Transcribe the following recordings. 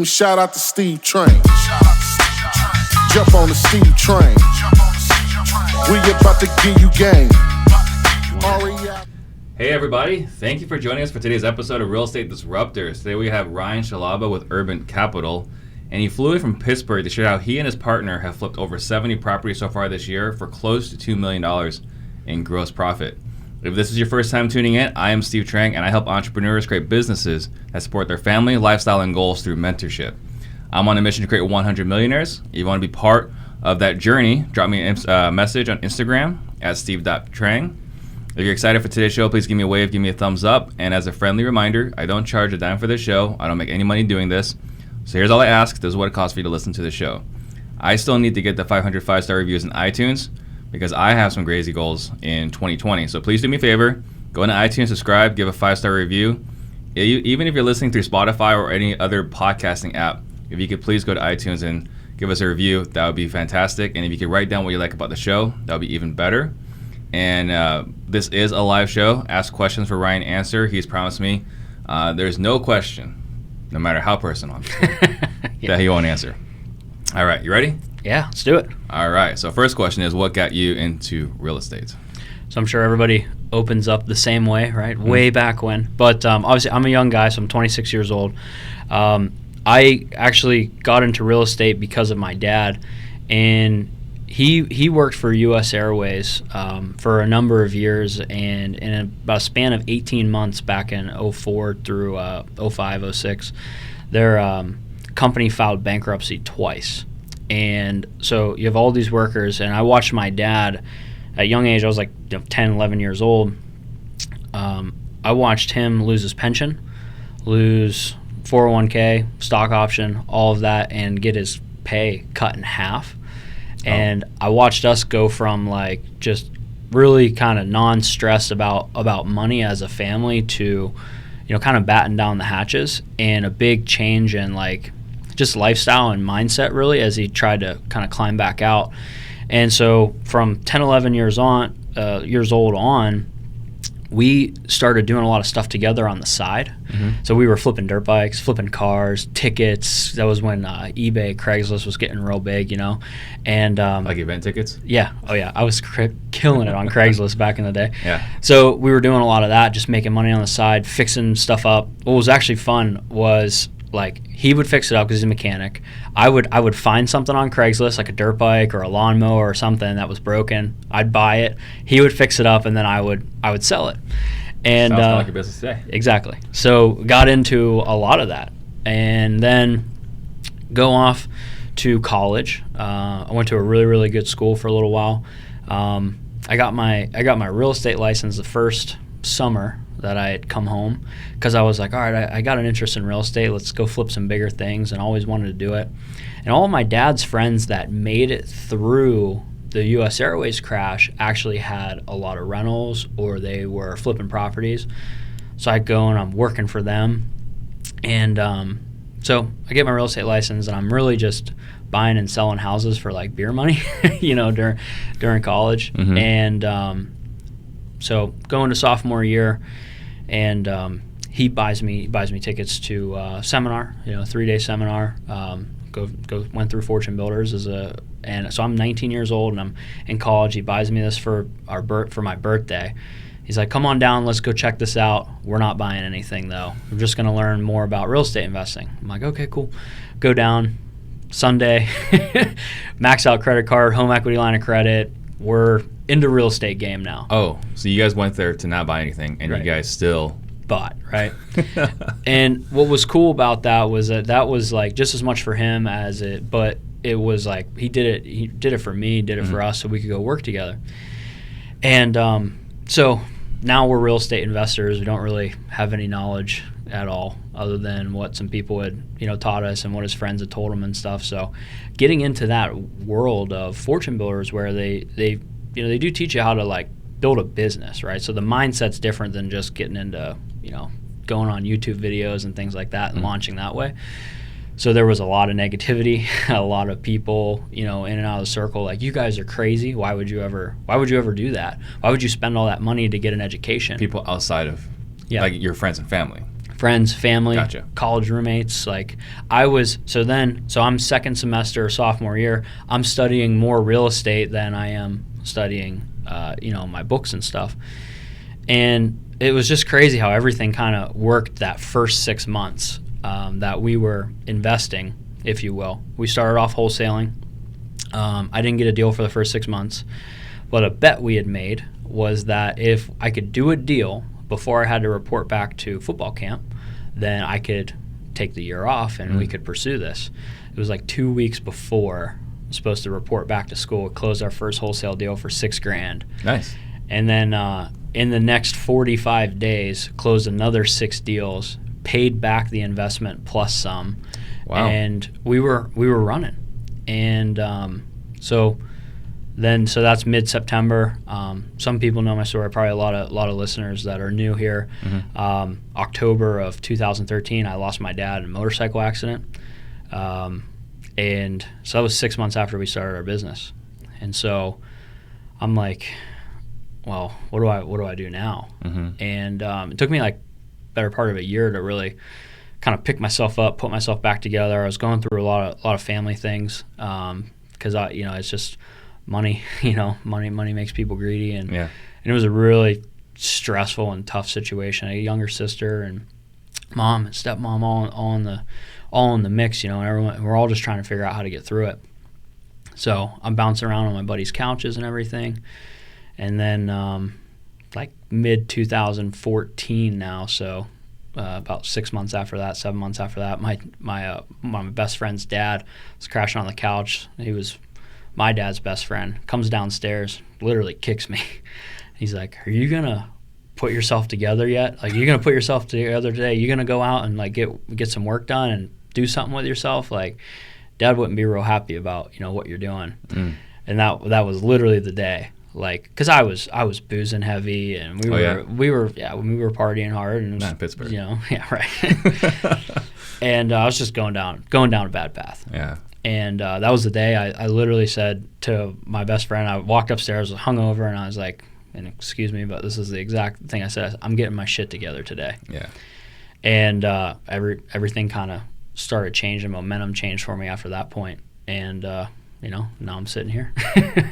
Shout out to Steve Train. Jump on the Steve Train. We about to give you game. Hey everybody, thank you for joining us for today's episode of Real Estate Disruptors. Today we have Ryan Scialabba with Urban Capital, and he flew in from Pittsburgh to share how he and his partner have flipped over 70 properties so far this year for close to $2 million in gross profit. If this is your first time tuning in, I am Steve Trang, and I help entrepreneurs create businesses that support their family, lifestyle, and goals through mentorship. I'm on a mission to create 100 millionaires. If you want to be part of that journey, drop me a message on Instagram at steve.trang. If you're excited for today's show, please give me a wave, give me a thumbs up. And as a friendly reminder, I don't charge a dime for this show. I don't make any money doing this. So here's all I ask. This is what it costs for you to listen to the show. I still need to get the 500 5-star reviews in iTunes because I have some crazy goals in 2020. So please do me a favor. Go into iTunes, subscribe, give a 5-star review. Even if you're listening through Spotify or any other podcasting app, if you could please go to iTunes and give us a review, that would be fantastic. And if you could write down what you like about the show, that would be even better. And this is a live show. Ask questions for Ryan to answer. He's promised me there's no question, no matter how personal, that he won't answer. All right, you ready? Yeah, let's do it. All right, so first question is, what got you into real estate? So I'm sure everybody opens up the same way, right? Mm-hmm. Way back when. But obviously, I'm a young guy, so I'm 26 years old. I actually got into real estate because of my dad, and he worked for U.S. Airways for a number of years, and in about a span of 18 months back in 04 through 05, 06, their company filed bankruptcy twice. And so you have all these workers, and I watched my dad at a young age. I was like 10, 11 years old. I watched him lose his pension, lose 401k, stock option, all of that, and get his pay cut in half. And I watched us go from like just really kind of non-stressed about money as a family to, kind of batten down the hatches, and a big change in like just lifestyle and mindset really as he tried to kind of climb back out. And so from 10, 11 years old on, we started doing a lot of stuff together on the side. Mm-hmm. So we were flipping dirt bikes, flipping cars, tickets. That was when eBay, Craigslist was getting real big, And like event tickets? Yeah. Oh, yeah. I was killing it on Craigslist back in the day. Yeah. So we were doing a lot of that, just making money on the side, fixing stuff up. What was actually fun was like he would fix it up because he's a mechanic. I would find something on Craigslist, like a dirt bike or a lawnmower or something that was broken. I'd buy it. He would fix it up, and then I would sell it. And sounds kind of like your business today. Exactly. So got into a lot of that, and then go off to college. I went to a really, really good school for a little while. I got my real estate license the first summer that I had come home, because I was like, all right, I got an interest in real estate. Let's go flip some bigger things, and always wanted to do it. And all of my dad's friends that made it through the U.S. Airways crash actually had a lot of rentals, or they were flipping properties. So I go and I'm working for them. And so I get my real estate license, and I'm really just buying and selling houses for like beer money, during college. Mm-hmm. And so going to sophomore year, and he buys me tickets to a seminar, 3-day seminar. Went through Fortune Builders and so I'm 19 years old and I'm in college. He buys me this for my birthday. He's like, come on down, let's go check this out. We're not buying anything though. We're just gonna learn more about real estate investing. I'm like, okay, cool. Go down Sunday, max out credit card, home equity line of credit. We're into real estate game now. Oh, so you guys went there to not buy anything, and right. You guys still bought, right? And what was cool about that was that was like just as much for him as it, but it was like he did it for me, did it mm-hmm. for us, so we could go work together. And so now we're real estate investors. We don't really have any knowledge at all other than what some people had taught us and what his friends had told him and stuff. So getting into that world of Fortune Builders, where they do teach you how to like build a business, right? So the mindset's different than just getting into going on YouTube videos and things like that and mm-hmm. launching that way. So there was a lot of negativity, a lot of people, in and out of the circle, like, you guys are crazy. Why would you ever do that? Why would you spend all that money to get an education? People outside of like your friends and family. friends, family, Gotcha. college roommates. Like so I'm second semester, sophomore year. I'm studying more real estate than I am studying, my books and stuff. And it was just crazy how everything kind of worked that first 6 months that we were investing, if you will. We started off wholesaling. I didn't get a deal for the first 6 months, but a bet we had made was that if I could do a deal before I had to report back to football camp, then I could take the year off and we could pursue this. It was like 2 weeks before I was supposed to report back to school. We closed our first wholesale deal for $6,000. Nice. And then in the next 45 days, closed another 6 deals, paid back the investment plus some. Wow. And we were running. And so that's mid-September. Some people know my story, probably a lot of listeners that are new here. October of 2013, I lost my dad in a motorcycle accident. And so that was 6 months after we started our business. And so I'm like, well, what do I do now? And it took me like better part of a year to really kind of pick myself up, put myself back together. I was going through a lot of family things because it's just money. Money makes people greedy, and it was a really stressful and tough situation. A younger sister and mom and stepmom all in the mix. And everyone, we're all just trying to figure out how to get through it. So I'm bouncing around on my buddies' couches and everything. And then like mid-2014 now, so about 6 months after that, 7 months after that, my best friend's dad was crashing on the couch. He was my dad's best friend. Comes downstairs, literally kicks me. He's like, "Are you going to put yourself together yet? Like, you're going to put yourself together today? You're going to go out and like get some work done and do something with yourself?" Like, Dad wouldn't be real happy about, what you're doing. And that was literally the day. Like, because I was boozing heavy, and we were partying hard, and not in Pittsburgh, right. And I was just going down a bad path. Yeah. And that was the day I literally said to my best friend, I walked upstairs, was hungover, and I was like, and excuse me, but this is the exact thing I said: I'm getting my shit together today. Yeah. And everything kind of started changing. Momentum changed for me after that point, and now I'm sitting here.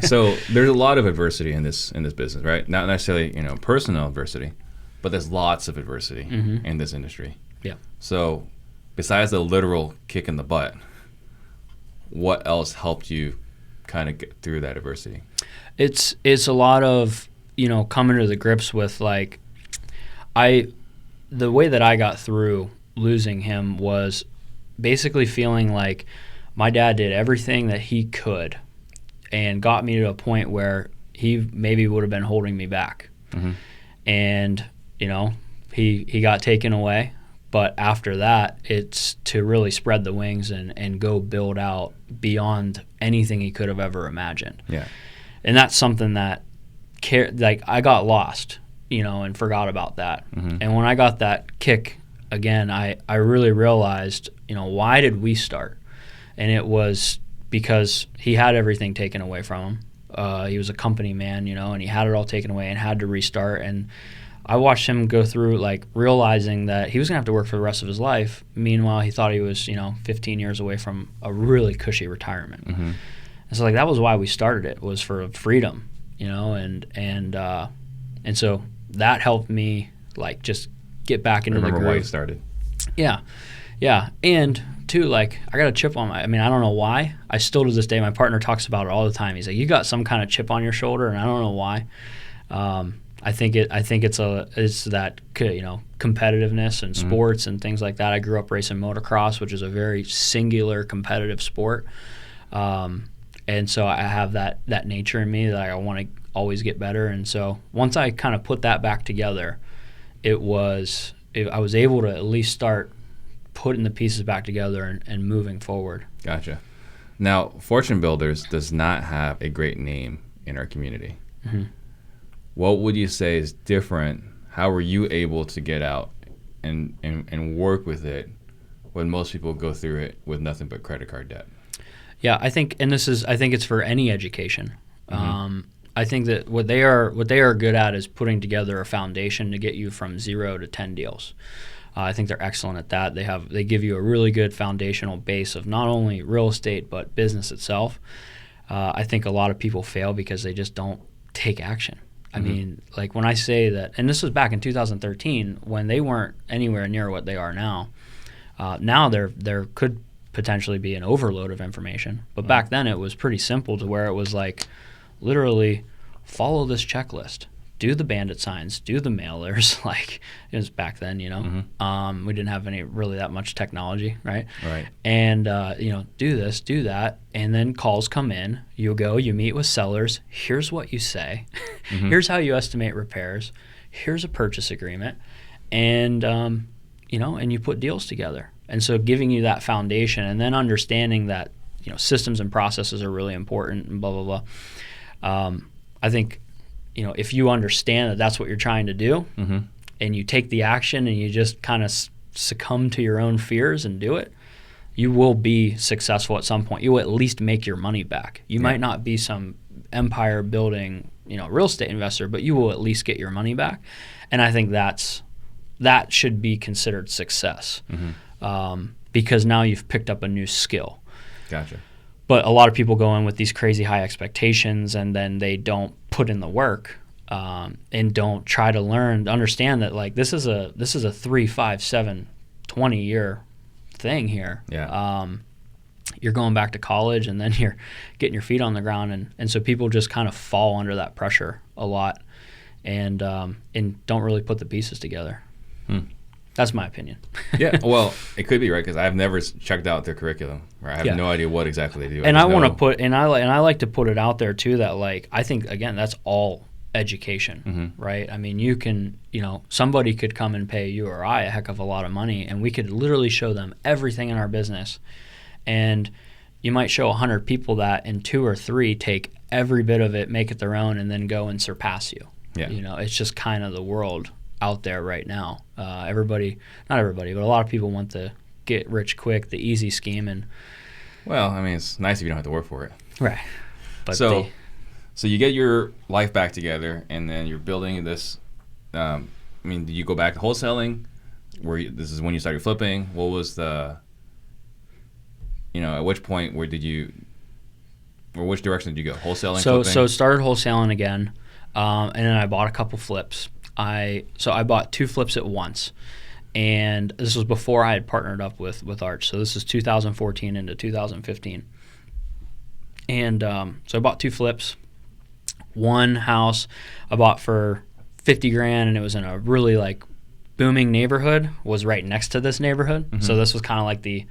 So there's a lot of adversity in this business, right? Not necessarily personal adversity, but there's lots of adversity in this industry. Yeah. So besides the literal kick in the butt, what else helped you kind of get through that adversity? It's a lot of coming to the grips with like the way that I got through losing him was basically feeling like my dad did everything that he could and got me to a point where he maybe would have been holding me back. And, he got taken away. But after that, it's to really spread the wings and go build out beyond anything he could have ever imagined. Yeah. And that's something that, I got lost, and forgot about that. And when I got that kick again, I really realized, why did we start? And it was because he had everything taken away from him. He was a company man, and he had it all taken away and had to restart. And I watched him go through, like, realizing that he was going to have to work for the rest of his life. Meanwhile, he thought he was, 15 years away from a really cushy retirement. And so, like, that was why we started it, was for freedom, and so that helped me, like, just get back into the groove. Remember why you started. Yeah. And too, like, I got a chip on I don't know why. I still to this day, my partner talks about it all the time. He's like, "You got some kind of chip on your shoulder," and I don't know why. I think it's that competitiveness and sports and things like that. I grew up racing motocross, which is a very singular competitive sport, and so I have that nature in me that I want to always get better. And so once I kind of put that back together, I was able to at least start putting the pieces back together and moving forward. Gotcha. Now, Fortune Builders does not have a great name in our community. What would you say is different? How were you able to get out and work with it when most people go through it with nothing but credit card debt? Yeah, I think it's for any education. I think that what they are good at is putting together a foundation to get you from 0 to 10 deals. I think they're excellent at that. They give you a really good foundational base of not only real estate but business itself. I think a lot of people fail because they just don't take action. I mean, like when I say that, and this was back in 2013 when they weren't anywhere near what they are now. Now there could potentially be an overload of information, but back then it was pretty simple to where it was like literally follow this checklist, do the bandit signs, do the mailers. Like it was back then, you know. We didn't have really that much technology, right? Right. And you know, do this, do that, and then calls come in. You go, you meet with sellers. Here's what you say. Here's how you estimate repairs. Here's a purchase agreement, and you know, and you put deals together. And so giving you that foundation, and then understanding that, you know, systems and processes are really important, and blah blah blah. I think, you know, if you understand that that's what you're trying to do, and you take the action and you just kind of succumb to your own fears and do it, you will be successful at some point. You will at least make your money back. You might not be some empire building, you know, real estate investor, but you will at least get your money back. And I think that should be considered success, because now you've picked up a new skill. Gotcha. But a lot of people go in with these crazy high expectations, and then they don't put in the work, and don't try to understand that like this is a 3, 5, 7, 20 year thing here. Yeah. You're going back to college, and then you're getting your feet on the ground, and so people just kind of fall under that pressure a lot, and don't really put the pieces together. That's my opinion. Yeah, well, it could be right because I've never checked out their curriculum. Right, I have no idea what exactly they do. And I want to put, and I like to put it out there too that like I think again that's all education, right? I mean, you can, you know, somebody could come and pay you or I a heck of a lot of money, and we could literally show them everything in our business, and you might show 100 people that, and 2 or 3 take every bit of it, make it their own, and then go and surpass you. Yeah, you know, it's just kind of the world out there right now. Not everybody, but a lot of people want the get rich quick, the easy scheme, and well, I mean, it's nice if you don't have to work for it. Right. But so you get your life back together, and then you're building this. I mean, do you go back to wholesaling? This is when you started flipping. What was the? You know, at which point which direction did you go? Wholesaling. So started wholesaling again, and then I bought a couple flips. I bought 2 flips at once, and this was before I had partnered up with Arch. So this is 2014 into 2015, and so I bought 2 flips. One house I bought for $50,000, and it was in a really like booming neighborhood. Was right next to this neighborhood, so this was kind of like the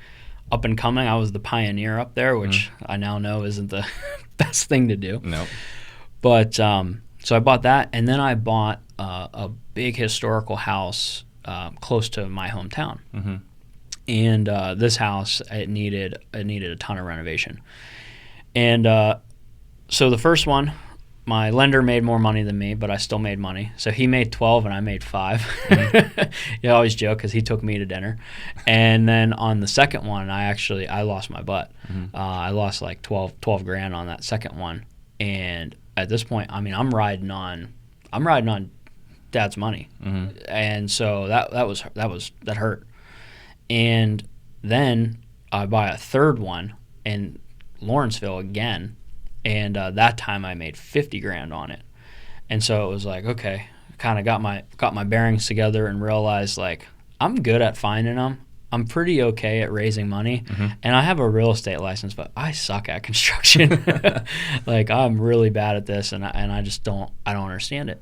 up and coming. I was the pioneer up there, which I now know isn't the best thing to do. No, but so I bought that, and then I bought a big historical house close to my hometown. And this house, it needed a ton of renovation. And so the first one, my lender made more money than me, but I still made money. So he made 12 and I made 5. I always joke because he took me to dinner. And then on the second one, I lost my butt. I lost like 12 grand on that second one. And at this point, I mean, I'm riding on Dad's money, and so that hurt. And then I buy a third one in Lawrenceville again, and that time I made 50 grand on it. And so it was like, okay, kind of got my bearings together and realized like I'm good at finding them. I'm pretty okay at raising money, and I have a real estate license, but I suck at construction. Like I'm really bad at this, and I just don't understand it.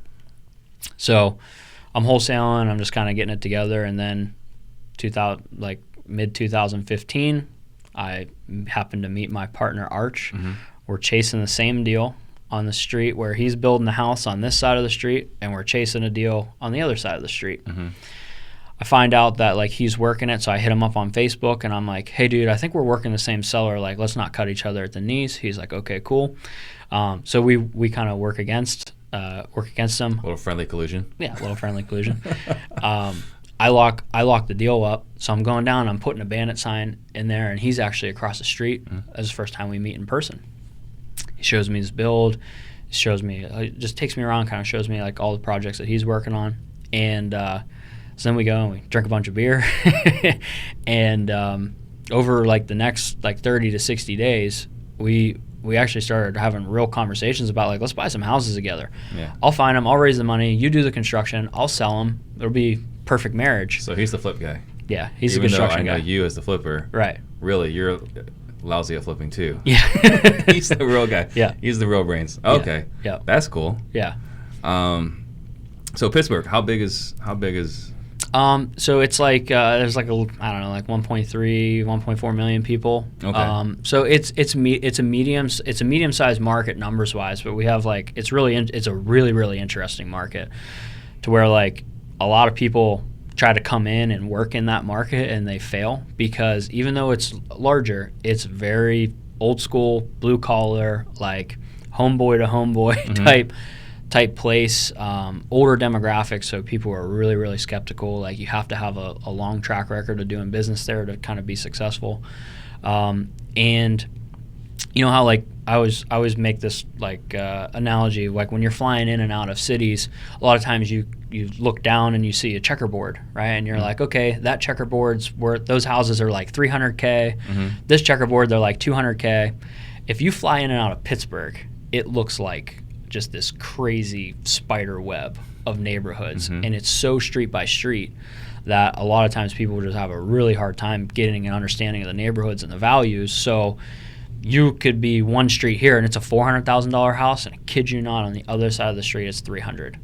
So I'm wholesaling. I'm just kind of getting it together, and then mid 2015, I happened to meet my partner Arch. We're chasing the same deal on the street where he's building a house on this side of the street, and we're chasing a deal on the other side of the street. I find out that like he's working it, so I hit him up on Facebook, and I'm like, "Hey, dude, I think we're working the same seller. Like, let's not cut each other at the knees." He's like, "Okay, cool." So we kind of work against him. A little friendly collusion. Yeah, a little friendly collusion. I lock the deal up, so I'm going down. I'm putting a bandit sign in there, and he's actually across the street. That's the first time we meet in person. He shows me his build. Shows me, just takes me around, kind of shows me like all the projects that he's working on, and So then we go and we drink a bunch of beer, and over like the next like 30 to 60 days, we actually started having real conversations about like, let's buy some houses together. Yeah. I'll find them, I'll raise the money, you do the construction, I'll sell them. It'll be perfect marriage. So he's the flip guy. Yeah, he's Even the construction though I guy. know you as the flipper. Right. Really, you're lousy at flipping too. Yeah. He's the real guy. Yeah. He's the real brains. Okay. Yeah. That's cool. Yeah. So Pittsburgh, how big is? So it's like there's like like 1.3, 1.4 million people. Okay. So it's a medium-sized market numbers wise, but we have like it's a really interesting market to where like a lot of people try to come in and work in that market and they fail because even though it's larger, it's very old school, blue collar, like homeboy to homeboy type place, older demographics, so people are really skeptical. Like you have to have a long track record of doing business there to kind of be successful. And you know how like I always make this like analogy, like when you're flying in and out of cities, a lot of times you look down and you see a checkerboard, right? And you're like, okay, that checkerboard's worth, those houses are like 300K. This checkerboard, they're like 200K. If you fly in and out of Pittsburgh, it looks like just this crazy spider web of neighborhoods, and it's so street by street that a lot of times people just have a really hard time getting an understanding of the neighborhoods and the values. So you could be one street here and it's a $400,000 house, and I kid you not, on the other side of the street it's 300.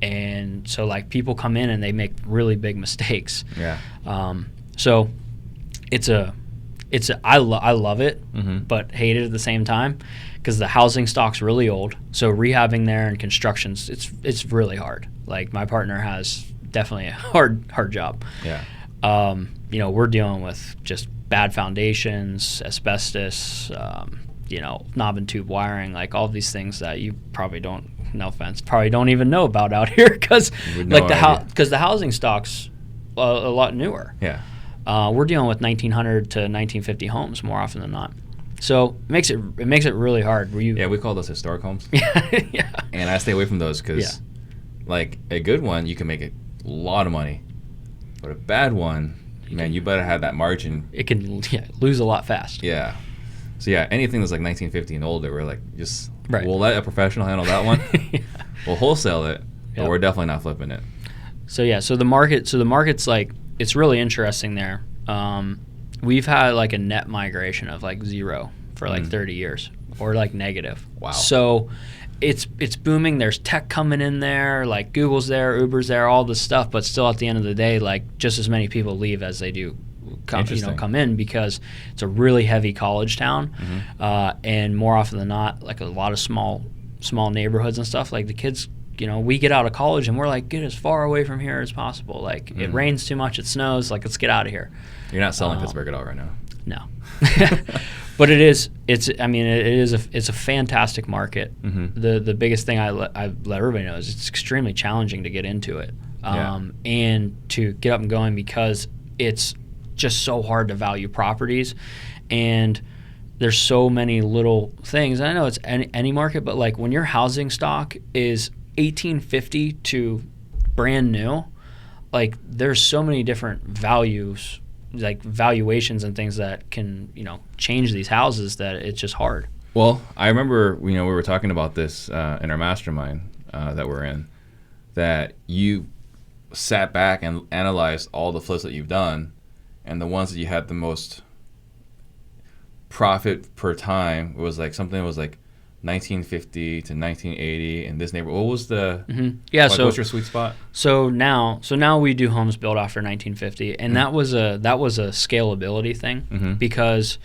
And so like people come in and they make really big mistakes. Yeah. So I love it, but hate it at the same time because the housing stock's really old. So rehabbing there and constructions, it's really hard. Like my partner has definitely a hard job. Yeah. You know, we're dealing with just bad foundations, asbestos, knob and tube wiring, like all these things that you probably don't, no offense, probably don't even know about out here because like the housing stock's a lot newer. Yeah. We're dealing with 1900 to 1950 homes more often than not. So it makes it really hard. Yeah, we call those historic homes. Yeah. And I stay away from those because, like, a good one, you can make a lot of money. But a bad one, man, you better have that margin. It can lose a lot fast. Yeah. So, yeah, anything that's like 1950 and older, we're like, we'll let a professional handle that one. We'll wholesale it, but we're definitely not flipping it. So the market's like, it's really interesting there. We've had like a net migration of like zero for like 30 years or like negative. Wow. So it's booming. There's tech coming in there, like Google's there, Uber's there, all this stuff, but still at the end of the day, like just as many people leave as they do come in because it's a really heavy college town. And more often than not, like a lot of small neighborhoods and stuff, like the kids, we get out of college and we're like, get as far away from here as possible. Like it rains too much, it snows, like let's get out of here. You're not selling Pittsburgh at all right now. No. But it's a fantastic market. The biggest thing I let everybody know is it's extremely challenging to get into it. And to get up and going because it's just so hard to value properties and there's so many little things. And I know it's any market, but like when your housing stock is 1850 to brand new, like there's so many different values, like valuations and things that can change these houses that it's just hard. Well, I remember we were talking about this in our mastermind that we're in, that you sat back and analyzed all the flips that you've done and the ones that you had the most profit per time. It was like something that was like 1950 to 1980 in this neighborhood. What was the what's your sweet spot? So now we do homes built after 1950, and that was a scalability thing because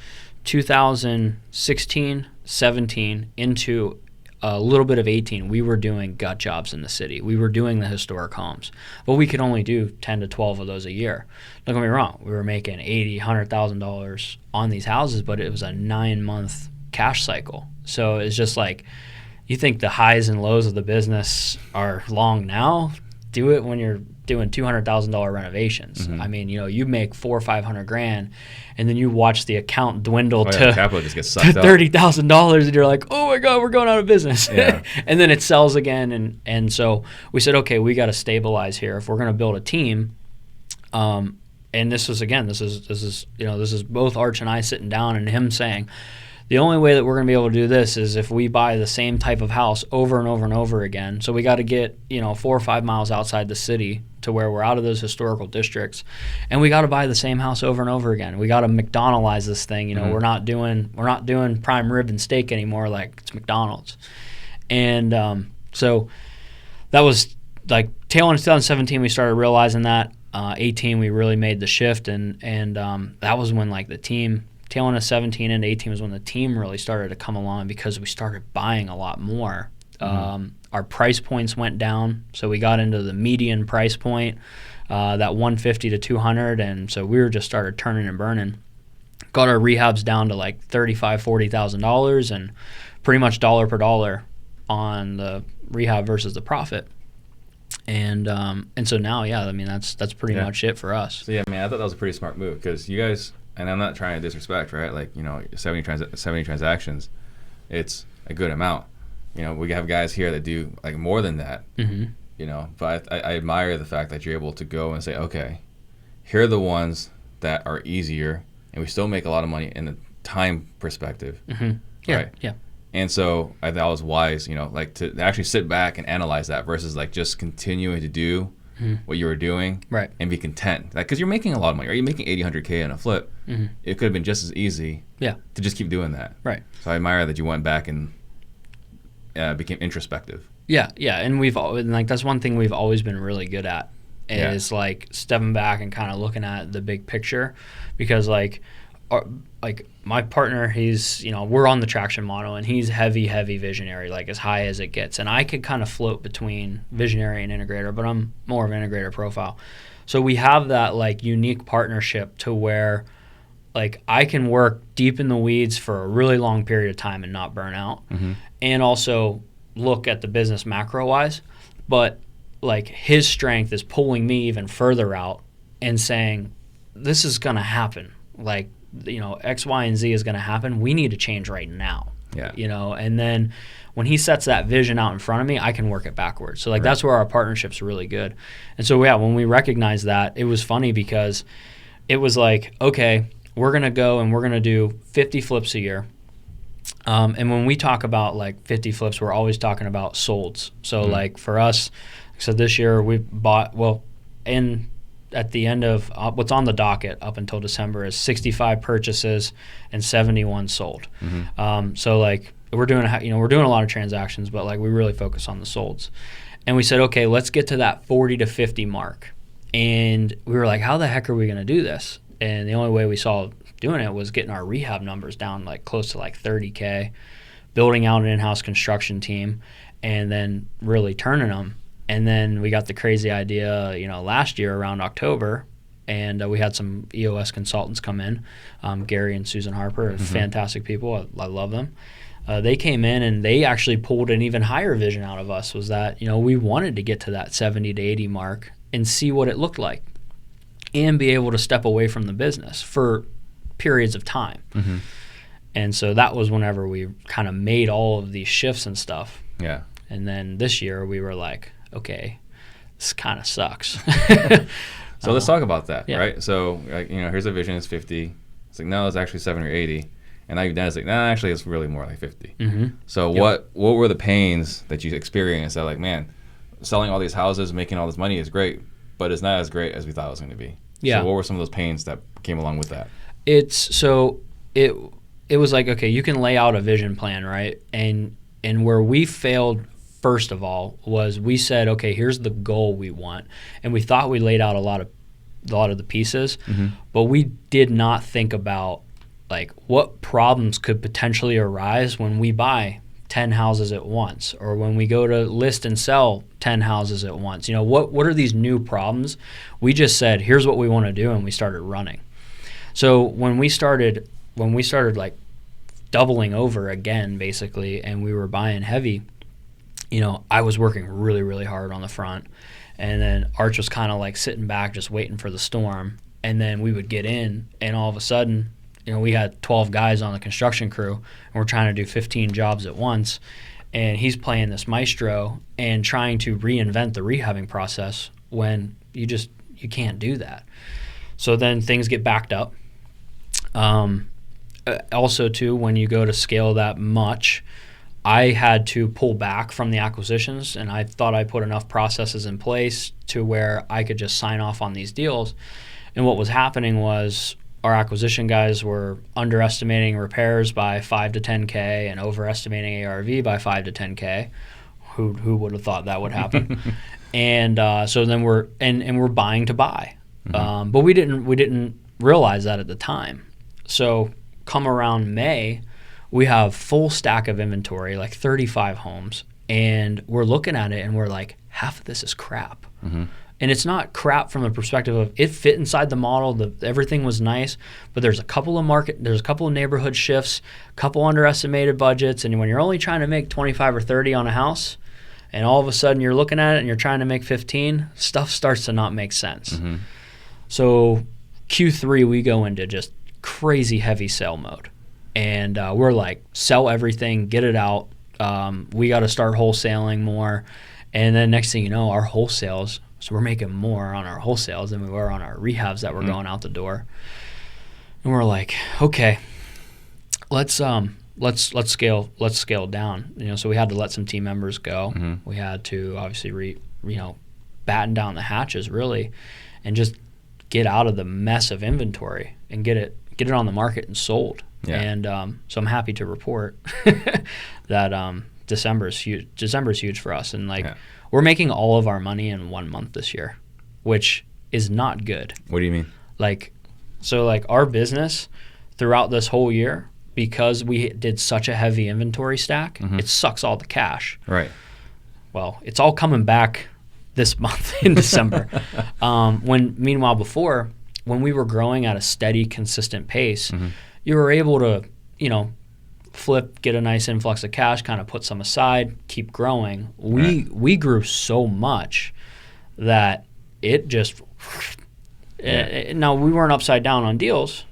2016, 17 into a little bit of 18, we were doing gut jobs in the city. We were doing the historic homes, but we could only do 10 to 12 of those a year. Don't get me wrong, we were making $80,000, $100,000 on these houses, but it was a 9-month cash cycle. So it's just like, you think the highs and lows of the business are long now? Do it when you're doing $200,000 renovations. I mean, you make $400,000 or $500,000, and then you watch the account dwindle to capital just gets sucked up. $30,000, and you're like, oh my God, we're going out of business. Yeah. And then it sells again, and so we said, okay, we got to stabilize here. If we're going to build a team, And this is both Arch and I sitting down and him saying, the only way that we're going to be able to do this is if we buy the same type of house over and over and over again. So we got to get, 4 or 5 miles outside the city to where we're out of those historical districts, and we got to buy the same house over and over again. We got to McDonald'ize this thing. We're not doing prime rib and steak anymore like it's McDonald's. And so that was like tail end of 2017. We started realizing that. 18 we really made the shift, and that was when like the team. Tail end of 17 into 18 was when the team really started to come along because we started buying a lot more. Our price points went down, so we got into the median price point, that 150 to 200, and so we were just started turning and burning. Got our rehabs down to like $35,000-$40,000, and pretty much dollar per dollar on the rehab versus the profit. And so now, that's pretty much it for us. So I thought that was a pretty smart move because you guys. And I'm not trying to disrespect, right? Like, 70 transactions, it's a good amount. We have guys here that do like more than that. But I admire the fact that you're able to go and say, okay, here are the ones that are easier, and we still make a lot of money in the time perspective. Right? Yeah. And so I thought it was wise, like to actually sit back and analyze that versus like just continuing to do what you were doing, right, and be content. Because you're making a lot of money. Are you making $800K on a flip? It could have been just as easy to just keep doing that. Right. So I admire that you went back and became introspective. Yeah, and that's one thing we've always been really good at is like stepping back and kind of looking at the big picture, because like my partner, he's we're on the traction model, and he's heavy visionary, like as high as it gets, and I could kind of float between visionary and integrator, but I'm more of an integrator profile. So we have that like unique partnership to where like I can work deep in the weeds for a really long period of time and not burn out, and also look at the business macro wise, but like his strength is pulling me even further out and saying this is going to happen, like X, Y, and Z is going to happen. We need to change right now. And then when he sets that vision out in front of me, I can work it backwards. So like that's where our partnership's really good. And so when we recognized that, it was funny because it was like, okay, we're going to go and we're going to do 50 flips a year. And when we talk about like 50 flips, we're always talking about solds. So like for us, so this year we bought, at the end of what's on the docket up until December is 65 purchases and 71 sold. So like we're doing a lot of transactions, but like we really focus on the solds. And we said, okay, let's get to that 40 to 50 mark. And we were like, how the heck are we going to do this? And the only way we saw doing it was getting our rehab numbers down like close to like 30K, building out an in-house construction team, and then really turning them. And then we got the crazy idea, last year around October, and we had some EOS consultants come in, Gary and Susan Harper, fantastic people. I love them. They came in and they actually pulled an even higher vision out of us, was that, we wanted to get to that 70 to 80 mark and see what it looked like and be able to step away from the business for periods of time. And so that was whenever we kind of made all of these shifts and stuff. Yeah. And then this year we were like, okay, this kind of sucks. So let's talk about that, right? So, like, here's a vision, it's 50. It's like, no, it's actually 70 or 80. And now you've done it, it's like, nah, actually, it's really more like 50. So what were the pains that you experienced that, like, man, selling all these houses, making all this money is great, but it's not as great as we thought it was going to be? Yeah. So what were some of those pains that came along with that? It was like, okay, you can lay out a vision plan, right? And where we failed first of all was we said, okay, here's the goal we want, and we thought we laid out a lot of the pieces, but we did not think about like what problems could potentially arise when we buy 10 houses at once, or when we go to list and sell 10 houses at once. What are these new problems? We just said, here's what we want to do, and we started running. So when we started like doubling over again, basically, and we were buying heavy, I was working really, really hard on the front, and then Arch was kind of like sitting back just waiting for the storm, and then we would get in, and all of a sudden, we had 12 guys on the construction crew, and we're trying to do 15 jobs at once, and he's playing this maestro and trying to reinvent the rehabbing process when you you can't do that. So then things get backed up. Also, too, when you go to scale that much, I had to pull back from the acquisitions, and I thought I put enough processes in place to where I could just sign off on these deals. And what was happening was our acquisition guys were underestimating repairs by 5 to 10K and overestimating ARV by 5 to 10K. Who would have thought that would happen? And so then we're buying to buy. But we didn't realize that at the time. So come around May, we have full stack of inventory, like 35 homes, and we're looking at it and we're like, half of this is crap. And it's not crap from the perspective of it fit inside the model, everything was nice, but there's a couple of neighborhood shifts, a couple underestimated budgets, and when you're only trying to make 25 or 30 on a house, and all of a sudden you're looking at it and you're trying to make 15, stuff starts to not make sense. So Q3, we go into just crazy heavy sale mode. And we're like, sell everything, get it out. We got to start wholesaling more. And then next thing you know, our wholesales, so we're making more on our wholesales than we were on our rehabs that were going out the door. And we're like, okay, let's scale down. So we had to let some team members go. We had to obviously batten down the hatches really, and just get out of the mess of inventory and get it on the market and sold. Yeah. And so I'm happy to report that December is huge. December is huge for us, and we're making all of our money in 1 month this year, which is not good. What do you mean? Our business throughout this whole year, because we did such a heavy inventory stack, it sucks all the cash. Right. Well, it's all coming back this month in December. Meanwhile before, when we were growing at a steady, consistent pace, you were able to, flip, get a nice influx of cash, kind of put some aside, keep growing. We grew so much that it just now we weren't upside down on deals,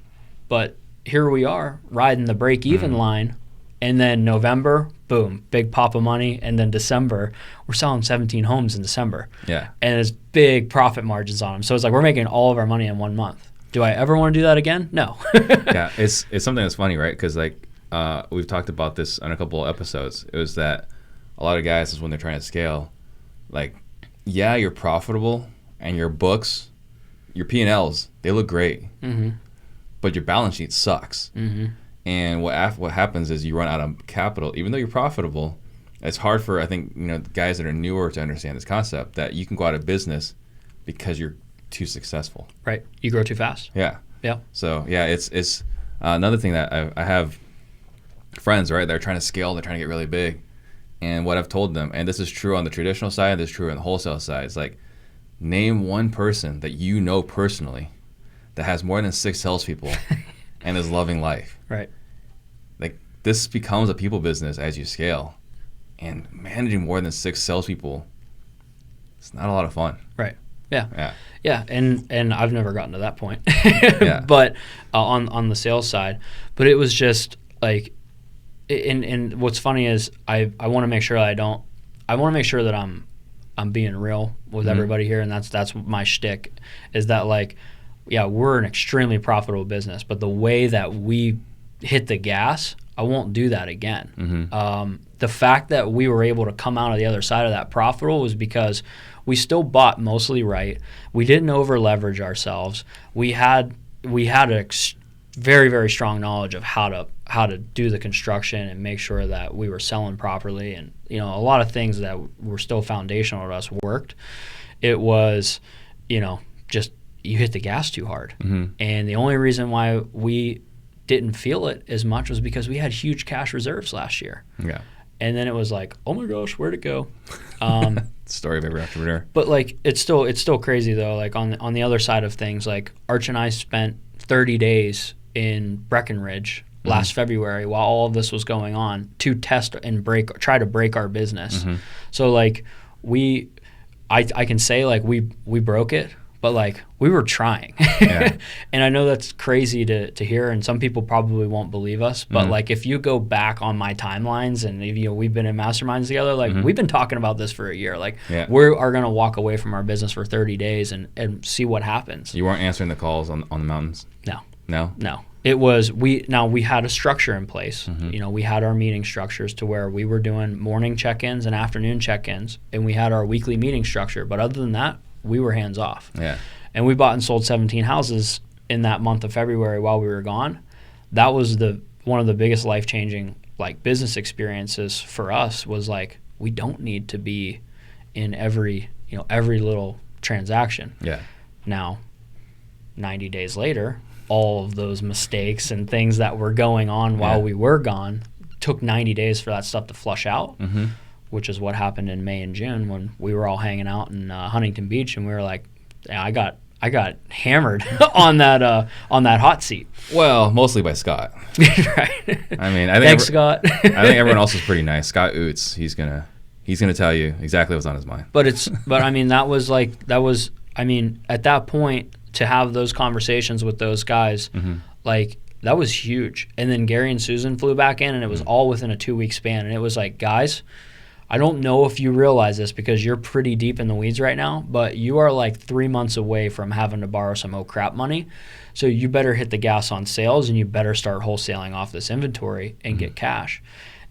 but here we are riding the break-even line, and then November, boom, big pop of money, and then December, we're selling 17 homes in December. Yeah. And there's big profit margins on them. So it's like we're making all of our money in 1 month. Do I ever want to do that again? No. Yeah, it's something that's funny, right? Because we've talked about this on a couple of episodes. It was that a lot of guys, when they're trying to scale, you're profitable and your books, your P&Ls, they look great, but your balance sheet sucks. And what happens is you run out of capital. Even though you're profitable, it's hard for, I think, guys that are newer to understand this concept, that you can go out of business because you're too successful. Right. You grow too fast. Yeah. Yeah. So, yeah, it's another thing that I have friends, right, that are trying to scale, they're trying to get really big. And what I've told them, and this is true on the traditional side, this is true on the wholesale side, it's like, name one person that you know personally that has more than 6 salespeople and is loving life. Right. This becomes a people business as you scale. And managing more than 6 salespeople, it's not a lot of fun. Right. Yeah. And I've never gotten to that point. But on the sales side, but it was just and what's funny is I want to make sure that I'm being real with everybody here, and that's my shtick, is that we're an extremely profitable business, but the way that we hit the gas, I won't do that again. The fact that we were able to come out of the other side of that profitable was because we still bought mostly right. We didn't over leverage ourselves. We had a very, very strong knowledge of how to do the construction and make sure that we were selling properly, and a lot of things that were still foundational to us worked. It was just you hit the gas too hard, and the only reason why we didn't feel it as much was because we had huge cash reserves last year. Yeah. And then it was like, oh my gosh, where'd it go? Story of every entrepreneur. But it's still crazy though. On the other side of things, Arch and I spent 30 days in Breckenridge last February while all of this was going on to test and try to break our business. So I can say we broke it, but like we were trying. Yeah. And I know that's crazy to hear, and some people probably won't believe us, but like if you go back on my timelines and if, we've been in masterminds together, like we've been talking about this for a year. Like we are going to walk away from our business for 30 days and see what happens. You weren't answering the calls on the mountains? No. It was we had a structure in place. We had our meeting structures to where we were doing morning check-ins and afternoon check-ins, and we had our weekly meeting structure. But other than that, we were hands off. Yeah. And we bought and sold 17 houses in that month of February while we were gone. That was one of the biggest life-changing like business experiences for us. Was like we don't need to be in every little transaction. Yeah. Now, 90 days later, all of those mistakes and things that were going on while we were gone took 90 days for that stuff to flush out, which is what happened in May and June when we were all hanging out in Huntington Beach, and we were like, I got hammered on that hot seat. Well, mostly by Scott. Right. I mean, I think Scott. I think everyone else was pretty nice. Scott Oots, he's gonna tell you exactly what's on his mind. But I mean, at that point, to have those conversations with those guys, like that was huge. And then Gary and Susan flew back in, and it was all within a 2-week span. And it was like, guys, I don't know if you realize this because you're pretty deep in the weeds right now, but you are like 3 months away from having to borrow some crap money. So you better hit the gas on sales, and you better start wholesaling off this inventory and get cash.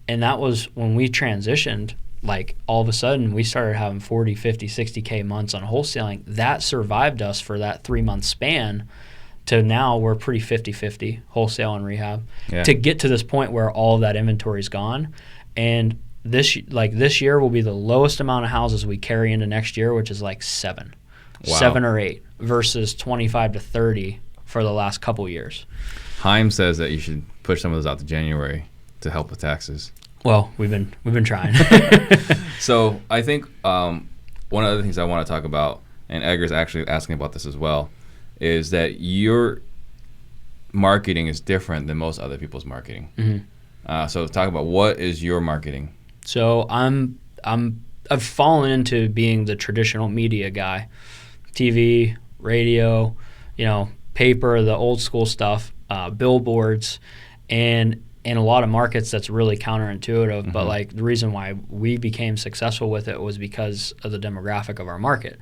And that was when we transitioned. Like all of a sudden we started having 40, 50, 60K months on wholesaling. That survived us for that 3-month span to now we're pretty 50-50 wholesale and rehab to get to this point where all of that inventory is gone. And this year will be the lowest amount of houses we carry into next year, which is like 7 or 8 versus 25 to 30 for the last couple years. Haim says that you should push some of those out to January to help with taxes. Well, we've been trying. So I think one of the things I want to talk about, and Edgar's actually asking about this as well, is that your marketing is different than most other people's marketing. So talk about what is your marketing. So I've fallen into being the traditional media guy, TV, radio, paper, the old school stuff, billboards, and in a lot of markets that's really counterintuitive, but like the reason why we became successful with it was because of the demographic of our market.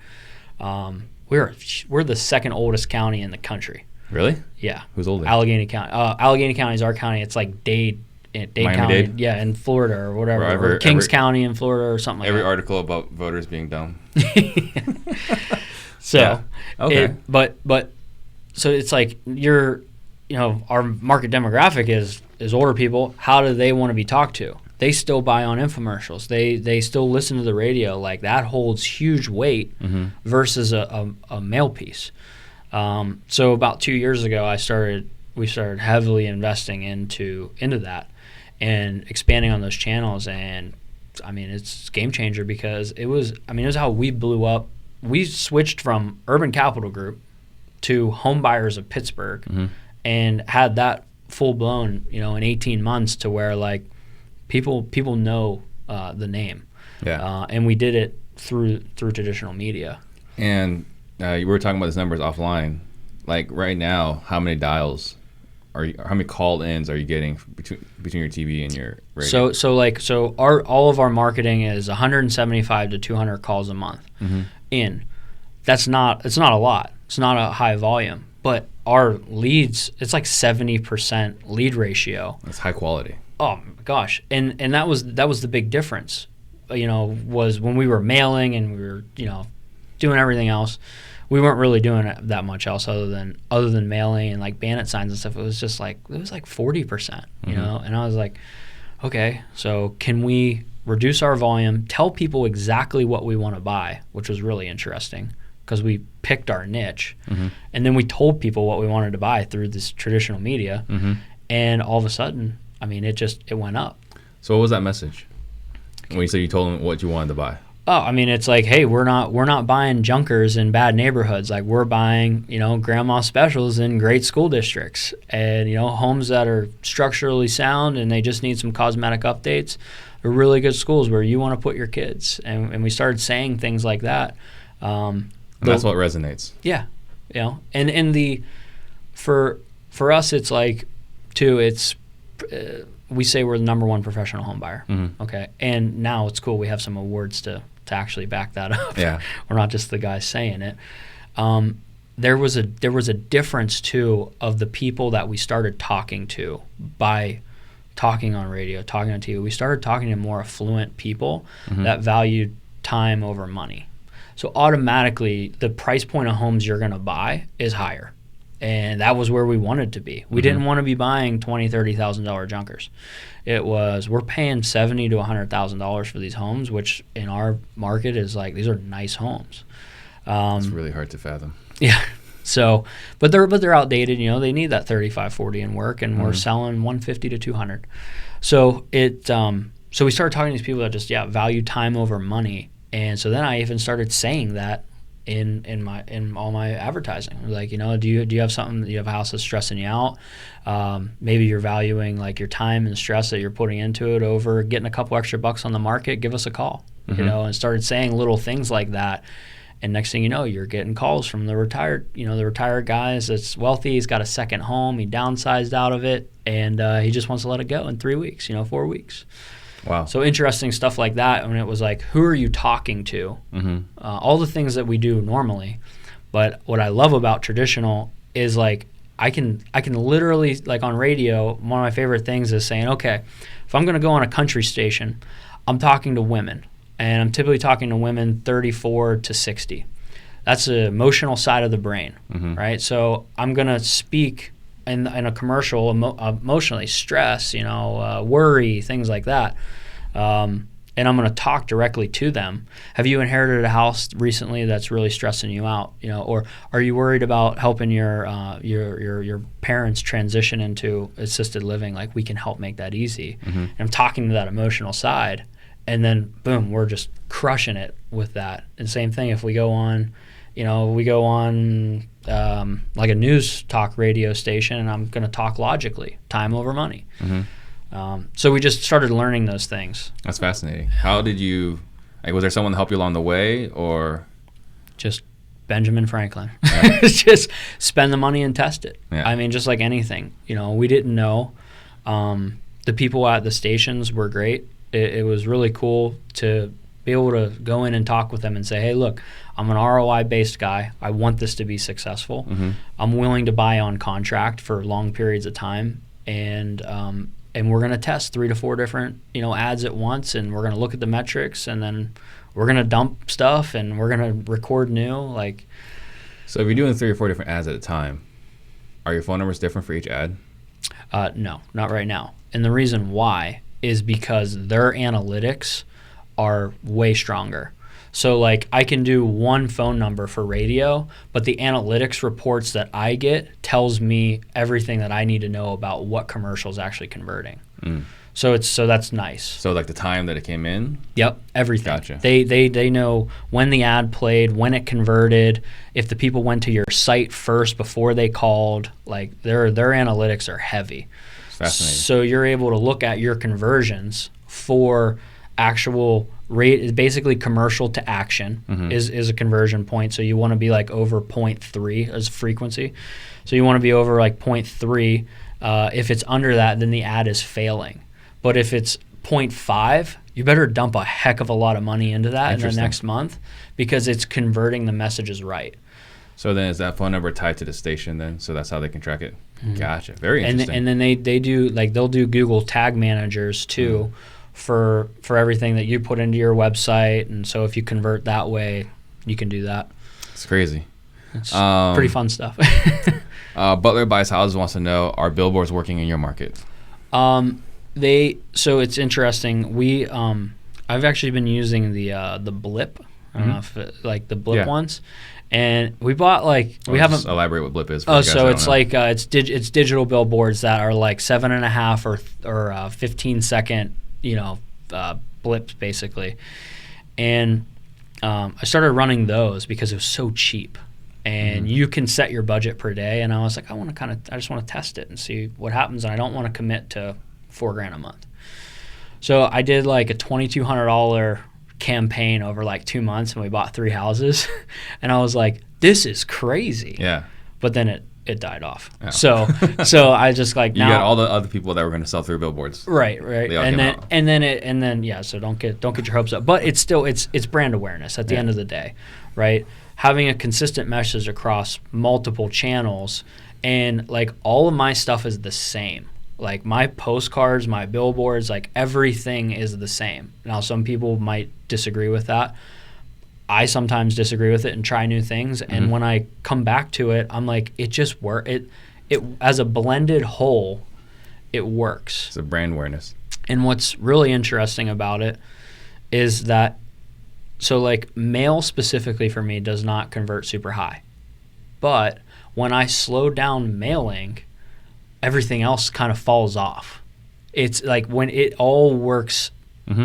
We're the second oldest county in the country. Really? Yeah. Who's oldest? Allegheny County. Allegheny County is our county. It's like Dade County. Dade? Yeah, in Florida or whatever. Or Kings County in Florida or something like that. Every article about voters being dumb. So, yeah. Okay. So it's like our market demographic is older people. How do they want to be talked to? They still buy on infomercials. They still listen to the radio. Like that holds huge weight versus a mail piece. So about 2 years ago, we started heavily investing into that and expanding on those channels. And I mean, it's a game changer because it was how we blew up. We switched from Urban Capital Group to Home Buyers of Pittsburgh and had that full blown, in 18 months to where like people know the name. Yeah. And we did it through traditional media. And you were talking about these numbers offline. Like right now, how many dials how many call-ins are you getting between your TV and your radio? So all of our marketing is 175 to 200 calls a month. It's not a lot. It's not a high volume, but our leads, it's like 70% lead ratio. That's high quality. Oh my gosh. And that was the big difference, was when we were mailing and we were, doing everything else. We weren't really doing that much else other than mailing and like bandit signs and stuff. It was 40%, and I was like, okay, so can we reduce our volume, tell people exactly what we want to buy, which was really interesting because we picked our niche, and then we told people what we wanted to buy through this traditional media, and all of a sudden, I mean, it went up. So what was that message when you said you told them what you wanted to buy? Oh, I mean, it's like, hey, we're not buying junkers in bad neighborhoods. Like we're buying, grandma specials in great school districts, and homes that are structurally sound and they just need some cosmetic updates. They're really good schools where you want to put your kids. And we started saying things like that. And And that's what resonates. Yeah, and for us, it's like too. It's we say we're the number one professional home buyer. Okay, and now it's cool. We have some awards to actually back that up. Yeah, we're not just the guys saying it. There was a difference too of the people that we started talking to by talking on radio, talking on TV. We started talking to more affluent people that valued time over money. So automatically, the price point of homes you're going to buy is higher. And that was where we wanted to be. We didn't want to be buying $20,000, $30,000 junkers. It was, we're paying $70,000 to $100,000 for these homes, which in our market is like, these are nice homes. It's really hard to fathom. Yeah. So, but they're outdated. You know, they need that 35, 40 in work, and we're selling 150 to 200. So so we started talking to these people that just value time over money. And so then I even started saying that in all my advertising. Like, you know, do you have something, do you have a house that's stressing you out? Maybe you're valuing like your time and stress that you're putting into it over getting a couple extra bucks on the market. Give us a call, you know, and started saying little things like that. And next thing you know, you're getting calls from the retired guys that's wealthy. He's got a second home. He downsized out of it, and he just wants to let it go in 3 weeks, 4 weeks. Wow. So interesting stuff like that. When it was like, who are you talking to? All the things that we do normally. But what I love about traditional is like I can literally, like on radio, one of my favorite things is saying, okay, if I'm going to go on a country station, I'm talking to women. And I'm typically talking to women 34 to 60. That's the emotional side of the brain, right? So I'm going to speak in a commercial emotionally, stress, worry, things like that. And I'm going to talk directly to them. Have you inherited a house recently that's really stressing you out? Or are you worried about helping your parents transition into assisted living? Like, we can help make that easy. And I'm talking to that emotional side. And then, boom, we're just crushing it with that. And same thing if we go on, like a news talk radio station, and I'm going to talk logically, time over money. So we just started learning those things. That's fascinating. How did you, was there someone to help you along the way, or? Just Benjamin Franklin. Yeah. Just spend the money and test it. Yeah. I mean, just like anything. We didn't know. The people at the stations were great. It was really cool to be able to go in and talk with them and say, hey, look, I'm an ROI-based guy. I want this to be successful. I'm willing to buy on contract for long periods of time. And we're going to test 3 to 4 different, ads at once, and we're going to look at the metrics, and then we're going to dump stuff, and we're going to record new. So if you're doing 3 or 4 different ads at a time, are your phone numbers different for each ad? No, not right now. And the reason why is because their analytics are way stronger. So like I can do one phone number for radio, but the analytics reports that I get tells me everything that I need to know about what commercial is actually converting. So that's nice. So like the time that it came in? Yep, everything. Gotcha. They know when the ad played, when it converted, if the people went to your site first before they called. Like their analytics are heavy. Fascinating. So you're able to look at your conversions for actual rate. Basically, commercial to action is a conversion point. So you want to be like over 0.3 as frequency. So you want to be over like 0.3. If it's under that, then the ad is failing. But if it's 0.5, you better dump a heck of a lot of money into that in the next month, because it's converting the messages right. So then is that phone number tied to the station then? So that's how they can track it? Gotcha. Very interesting. And then they do, like, they'll do Google Tag Managers too for everything that you put into your website. And so if you convert that way, you can do that. It's crazy. It's pretty fun stuff. Butler Buys Houses wants to know, are billboards working in your market? So it's interesting. I've actually been using the Blip. I don't know if the Blip ones. And we bought we haven't elaborate what Blip is. So it's it's digital billboards that are like 7.5 or 15-second blips basically. And I started running those because it was so cheap, and you can set your budget per day. And I was like, I just want to test it and see what happens, and I don't want to commit to $4,000 a month. So I did like a $2,200 campaign over like 2 months, and we bought 3 houses. And I was like, this is crazy. Yeah. But then it died off. Yeah. So I just like You now got all the other people that were going to sell through billboards. right. They all And came then out. yeah. So don't get your hopes up. But it's still it's brand awareness at the Yeah. end of the day, right? Having a consistent message across multiple channels, and like all of my stuff is the same. Like my postcards, my billboards, like everything is the same. Now some people might disagree with that. I sometimes disagree with it and try new things. And when I come back to it, I'm like, it just works. It as a blended whole, it works. It's a brand awareness. And what's really interesting about it is that, so like mail specifically for me does not convert super high. But when I slow down mailing, everything else kind of falls off. It's like when it all works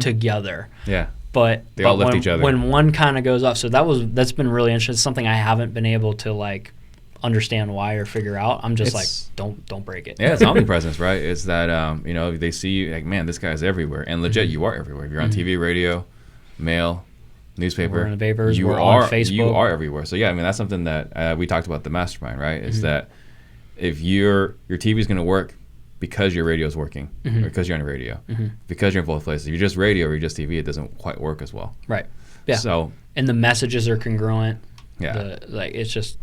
together. Yeah. But They all lift each other. When one kind of goes up, so that's been really interesting. It's something I haven't been able to like understand why or figure out. I'm just It's- like, don't break it. Yeah, it's omnipresence, right? It's that they see you like, man, this guy's everywhere, and legit, you are everywhere. If you're on TV, radio, mail, newspaper, We're in the papers, you we're are on Facebook. You are everywhere. So yeah, I mean that's something that we talked about the mastermind, right? Is that if your TV is going to work because your radio is working, or because you're on the radio, because you're in both places. If you're just radio or you're just TV, it doesn't quite work as well. Right. Yeah. So and the messages are congruent. yeah. It's just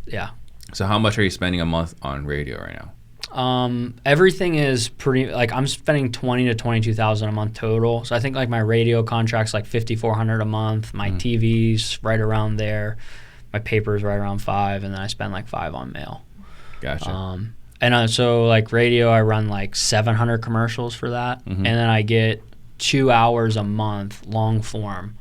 So how much are you spending a month on radio right now? Everything is pretty, like I'm spending 20 to 22,000 a month total. So I think like my radio contract's like 5,400 a month. My TV's right around there. My paper's right around 5, and then I spend like 5 on mail. Gotcha. So like radio, I run like 700 commercials for that, and then I get 2 hours a month long form.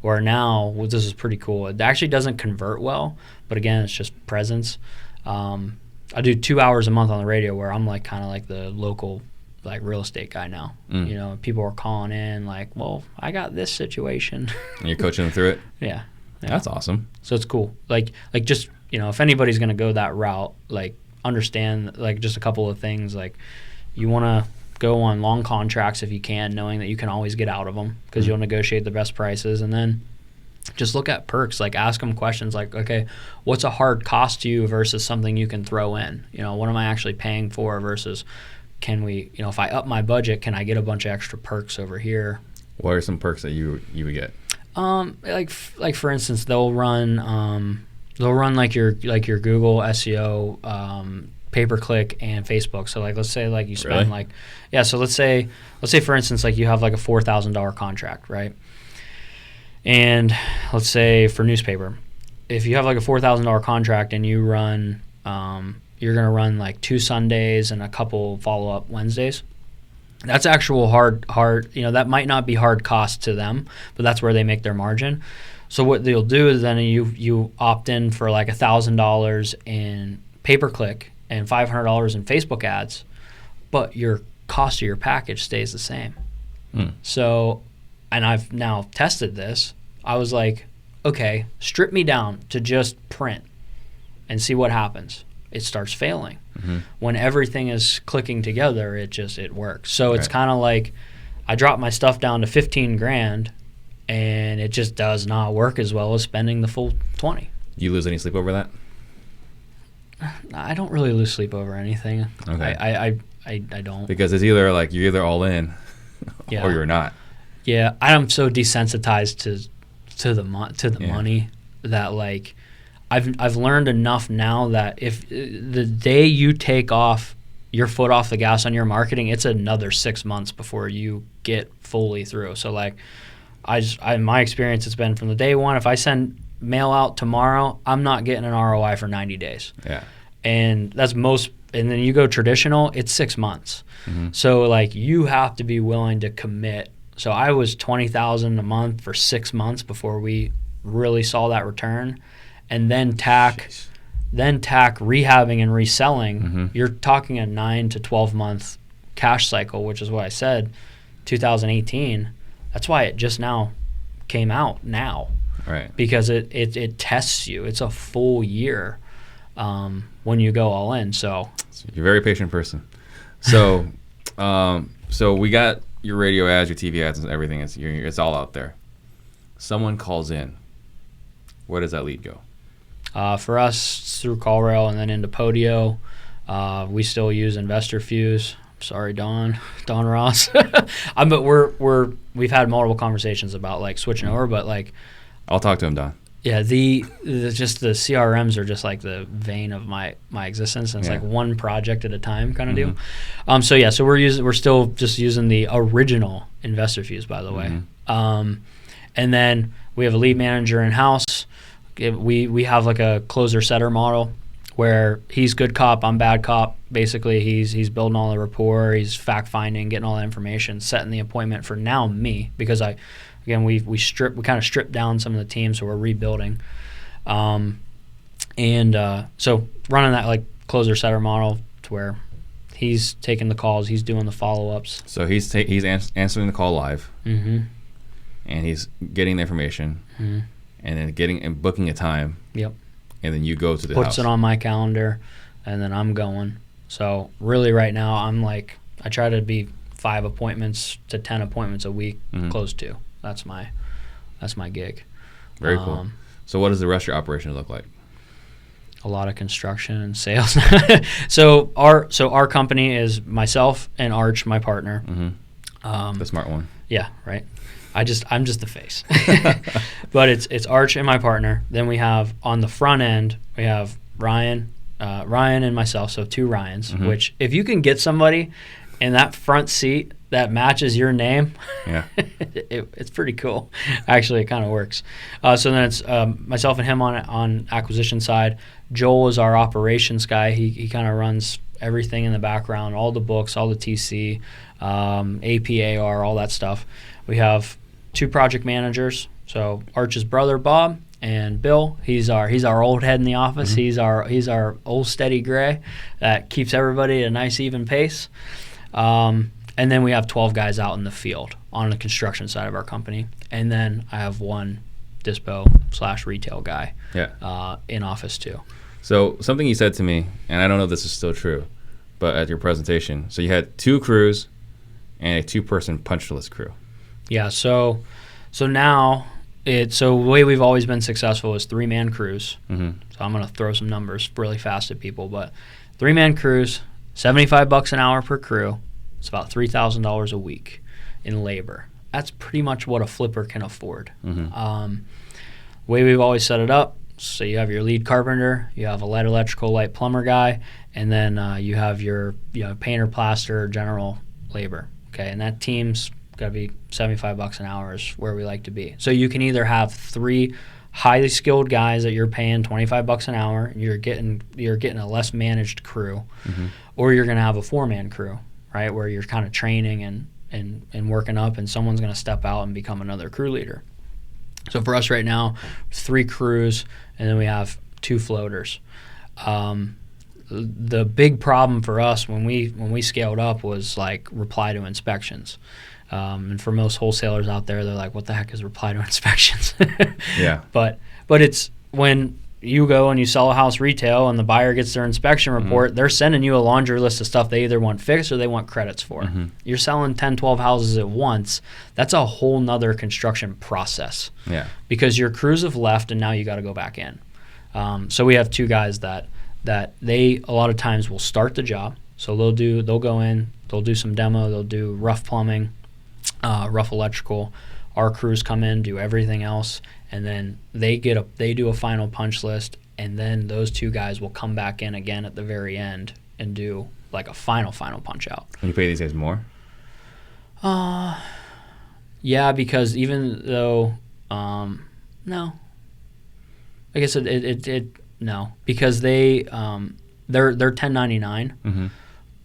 Or now, this is pretty cool. It actually doesn't convert well, but again, it's just presence. I do 2 hours a month on the radio where I'm like kind of like the local like real estate guy now. You know, people are calling in like, well, I got this situation. And you're coaching them through it. Yeah. That's awesome. So it's cool. Like just, if anybody's going to go that route, like understand like just a couple of things. Like you want to go on long contracts if you can, knowing that you can always get out of them because you'll negotiate the best prices. And then just look at perks, like ask them questions like, okay, what's a hard cost to you versus something you can throw in? What am I actually paying for versus can we, if I up my budget, can I get a bunch of extra perks over here? What are some perks that you would get? Like for instance, they'll run like your Google SEO, pay-per-click and Facebook. So like let's say like you spend Really? So let's say for instance like you have like a $4,000 contract, right? And let's say for newspaper, if you have like a $4,000 contract and you run you're going to run like 2 Sundays and a couple follow-up Wednesdays. That's actual hard, that might not be hard cost to them, but that's where they make their margin. So what they'll do is then you opt in for like $1,000 in pay-per-click and $500 in Facebook ads, but your cost of your package stays the same. So, and I've now tested this. I was like, okay, strip me down to just print and see what happens. It starts failing. When everything is clicking together, it works. So it's kind of like I dropped my stuff down to 15 grand and it just does not work as well as spending the full 20. You lose any sleep over that? I don't really lose sleep over anything. Okay. I don't. Because it's either like you're either all in Yeah. or you're not. Yeah, I'm so desensitized to the money that like I've learned enough now that if the day you take off your foot off the gas on your marketing, it's another 6 months before you get fully through. So like my experience has been from the day one, if I send mail out tomorrow, I'm not getting an ROI for 90 days. Yeah. And that's most, and then you go traditional, it's 6 months. So like you have to be willing to commit. So I was $20,000 a month for 6 months before we really saw that return. And then tack rehabbing and reselling, you're talking a 9 to 12 month cash cycle, which is what I said, 2018. That's why it just now came out now. Right. Because it tests you. It's a full year when you go all in. So you're a very patient person. So so we got your radio ads, your TV ads, and everything. It's all out there. someone calls in, where does that lead go? For us, it's through CallRail and then into Podio. We still use Investor Fuse. Sorry, Don Ross. But we've had multiple conversations about like switching over, but like I'll talk to him, Don. Yeah, just the CRMs are just like the vein of my existence, and it's like one project at a time kind of deal. So we're still just using the original Investor Fuse, by the way. And then we have a lead manager in house. We have like a closer setter model where he's good cop, I'm bad cop. Basically, he's building all the rapport, he's fact finding, getting all the information, setting the appointment for now me, because we kind of stripped down some of the teams, so we're rebuilding. So running that like closer setter model to where he's taking the calls, he's doing the follow-ups. So he's answering the call live, and he's getting the information, and then booking a time. Yep. And then you go to the Puts house. it on my calendar, and then I'm going. So really right now I'm like, I try to be 5 appointments to 10 appointments a week, close to. That's my gig. Very cool. So what does the rest of your operation look like? A lot of construction and sales. So our company is myself and Arch, my partner. The smart one. Yeah, right. I'm just the face. But it's Arch and my partner. Then we have on the front end, we have Ryan and myself, so 2 Ryans, which if you can get somebody in that front seat that matches your name, it's pretty cool. Actually, it kind of works. So then it's myself and him on acquisition side. Joel is our operations guy. He kind of runs everything in the background, all the books, all the TC, APAR, all that stuff. We have 2 project managers. So Arch's brother Bob and Bill. He's our old head in the office. He's our old steady gray that keeps everybody at a nice even pace. And then we have 12 guys out in the field on the construction side of our company. And then I have 1 dispo/retail guy in office too. So something you said to me, and I don't know if this is still true, but at your presentation, so you had 2 crews and a 2-person punch list crew. Yeah, so now the way we've always been successful is 3-man crews. So I'm going to throw some numbers really fast at people, but 3-man crews, $75 an hour per crew. It's about $3,000 a week in labor. That's pretty much what a flipper can afford. Way we've always set it up, so you have your lead carpenter, you have a light electrical, light plumber guy, and then you have your painter, plaster, general labor. Okay, and that team's got to be $75 an hour is where we like to be. So you can either have 3 highly skilled guys that you're paying $25 an hour, and you're getting a less managed crew, or you're going to have a 4-man crew, right, where you're kind of training and working up, and someone's going to step out and become another crew leader. So for us right now, 3 crews, and then we have 2 floaters. The big problem for us when we scaled up was like reply to inspections. And for most wholesalers out there, they're like, what the heck is reply to inspections? But it's when you go and you sell a house retail and the buyer gets their inspection report, they're sending you a laundry list of stuff they either want fixed or they want credits for. You're selling 10, 12 houses at once. That's a whole nother construction process. Because your crews have left and now you got to go back in. So we have 2 guys that they a lot of times will start the job. So they'll go in, they'll do some demo, they'll do rough plumbing, rough electrical. Our crews come in, do everything else, and then they do a final punch list, and then those 2 guys will come back in again at the very end and do like a final punch out. And you pay these guys more? Yeah, because even though no, I guess it no, because they're 1099.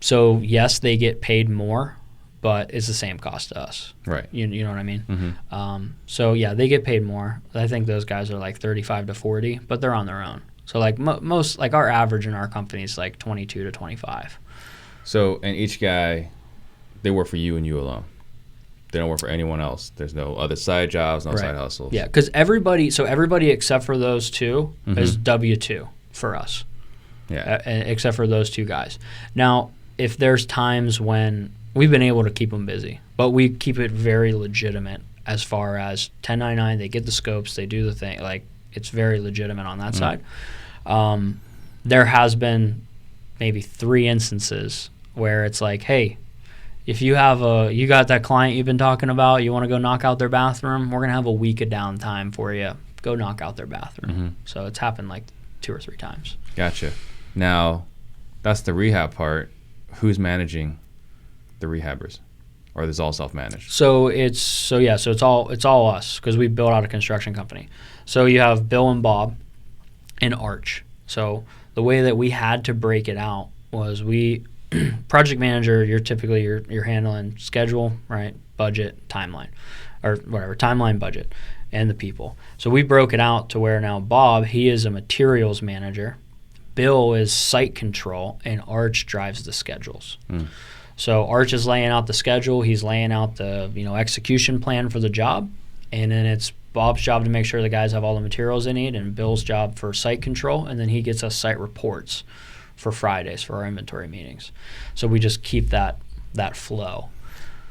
So yes, they get paid more, but it's the same cost to us. Right. You know what I mean? So yeah, they get paid more. I think those guys are like 35 to 40, but they're on their own. So like most, like our average in our company is like 22 to 25. So, and each guy, they work for you and you alone. They don't work for anyone else. There's no other side jobs, no side hustles. Yeah, because everybody except for those 2 is W-2 for us. Yeah. Except for those 2 guys. Now, if there's times when we've been able to keep them busy, but we keep it very legitimate as far as 1099. They get the scopes, they do the thing. Like, it's very legitimate on that side. There has been maybe 3 instances where it's like, hey, if you got that client you've been talking about, you want to go knock out their bathroom, we're going to have a week of downtime for you. Go knock out their bathroom. So it's happened like 2 or 3 times. Gotcha. Now, that's the rehab part. Who's managing the rehabbers? Or is it all self-managed? So it's all us, because we built out a construction company. So you have Bill and Bob and Arch. So the way that we had to break it out was project manager, you're handling schedule, right? Budget, timeline, or whatever, timeline, budget, and the people. So we broke it out to where now Bob, he is a materials manager, Bill is site control, and Arch drives the schedules. So Arch is laying out the schedule, he's laying out the execution plan for the job, and then it's Bob's job to make sure the guys have all the materials they need, and Bill's job for site control, and then he gets us site reports for Fridays for our inventory meetings. So we just keep that flow.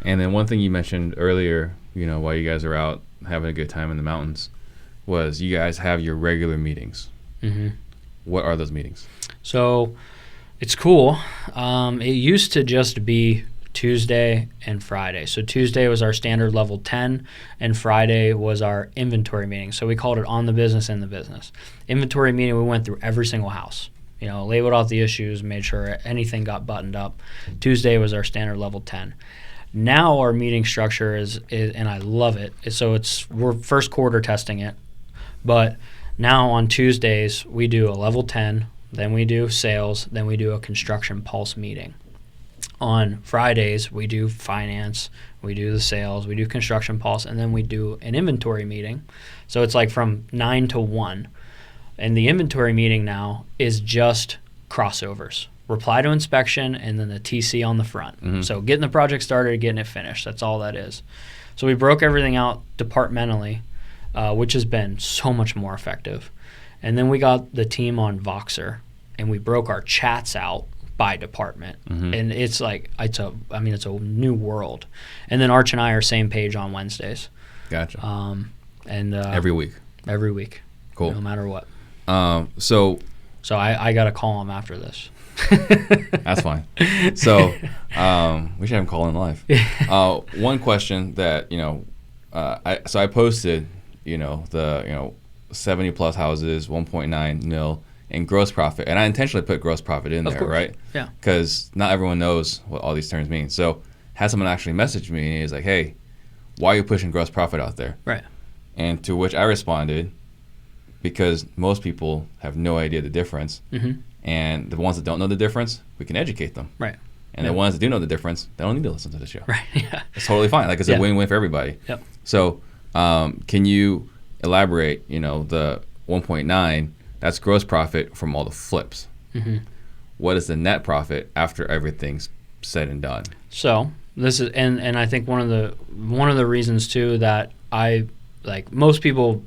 And then one thing you mentioned earlier, while you guys are out having a good time in the mountains, was you guys have your regular meetings. What are those meetings? So it's cool. It used to just be Tuesday and Friday. So Tuesday was our standard level 10, and Friday was our inventory meeting. So we called it on the business and the business. Inventory meeting, we went through every single house. Labeled out the issues, made sure anything got buttoned up. Tuesday was our standard level 10. Now our meeting structure is and I love it. So we're first quarter testing it, but now on Tuesdays we do a level 10, then we do sales, then we do a construction pulse meeting. On Fridays we do finance, we do the sales, we do construction pulse, and then we do an inventory meeting. So it's like from 9 to 1. And the inventory meeting now is just crossovers. Reply to inspection and then the TC on the front. So getting the project started, getting it finished. That's all that is. So we broke everything out departmentally, which has been so much more effective. And then we got the team on Voxer, and we broke our chats out by department. And it's like, it's a new world. And then Arch and I are same page on Wednesdays. Gotcha. Every week. Cool. No matter what. So I got to call him after this. That's fine. So we should have him call in live. One question that I posted the 70 plus houses, 1.9 mil in gross profit, and I intentionally put gross profit in there, right? Yeah. Because not everyone knows what all these terms mean. So had someone actually message me and he's like, "Hey, why are you pushing gross profit out there?" Right. And to which I responded, because most people have no idea the difference. And the ones that don't know the difference, we can educate them. Right. And the ones that do know the difference, they don't need to listen to the show. Right. Yeah. It's totally fine. Like, it's a win-win for everybody. Yep. So can you elaborate, the 1.9, that's gross profit from all the flips. What is the net profit after everything's said and done? So this is, and I think one of the reasons too that most people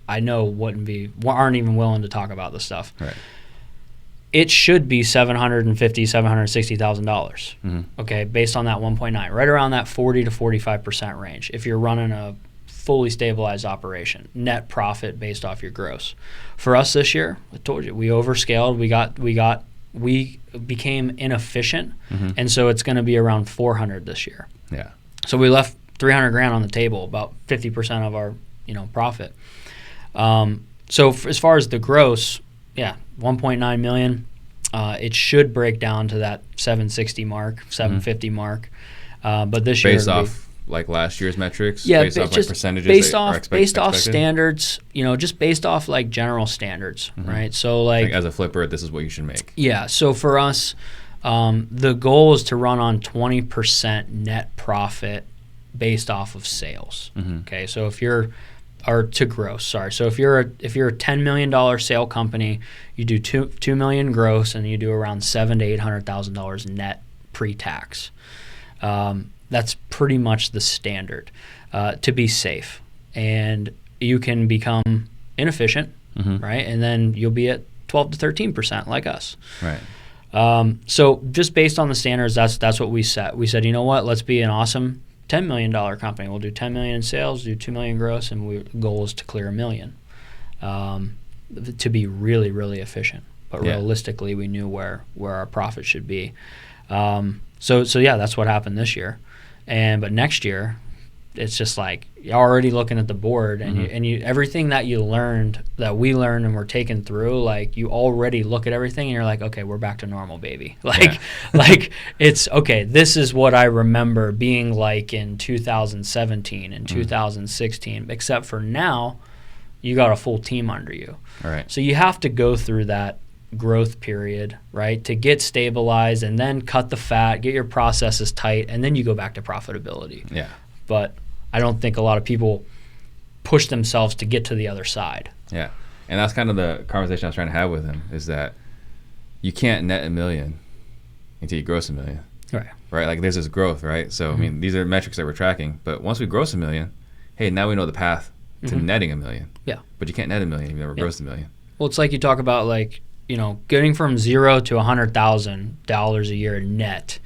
I know aren't even willing to talk about this stuff. Right. It should be $760,000. Okay, based on that 1.9, right around that 40 to 45% range. If you're running a fully stabilized operation, net profit based off your gross. For us this year, I told you, we overscaled. We became inefficient, and so it's going to be around 400 this year. Yeah. So we left $300,000 on the table, about 50% of our profit. So as far as the gross, 1.9 million. It should break down to that 760 mark, 750 mark. But this year, based off like last year's metrics, based off like percentages, based off standards, just based off like general standards, right? So like as a flipper, this is what you should make. Yeah. So for us, the goal is to run on 20% net profit based off of sales. Okay. So if you're to gross, sorry. So if you're a $10 million sale company, you do $2 million gross, and you do around $700,000 to $800,000 net pre-tax. That's pretty much the standard to be safe, and you can become inefficient, right? And then you'll be at 12 to 13% like us, right? So just based on the standards, that's what we set. We said, you know what? Let's be an awesome $10 million company. We'll do $10 million in sales, do $2 million gross, and goal is to clear $1 million, to be really, really efficient. But realistically, we knew where our profit should be. So yeah, that's what happened this year. But next year, it's just like you're already looking at the board, and you everything that we learned and we're taking through, like you already look at everything and you're like, okay, we're back to normal, baby. Like it's okay. This is what I remember being like in 2017 and 2016, except for now, you got a full team under you. All right. So you have to go through that growth period, right, to get stabilized and then cut the fat, get your processes tight, and then you go back to profitability. Yeah. But I don't think a lot of people push themselves to get to the other side. Yeah. And that's kind of the conversation I was trying to have with him, is that you can't net $1 million until you gross $1 million. Right. Like there's this growth, right? So I mean, these are metrics that we're tracking, but once we gross $1 million, hey, now we know the path to netting $1 million. Yeah. But you can't net $1 million if you never grossed $1 million. Well, it's like you talk about, like, you know, getting from $0 to $100,000 a year net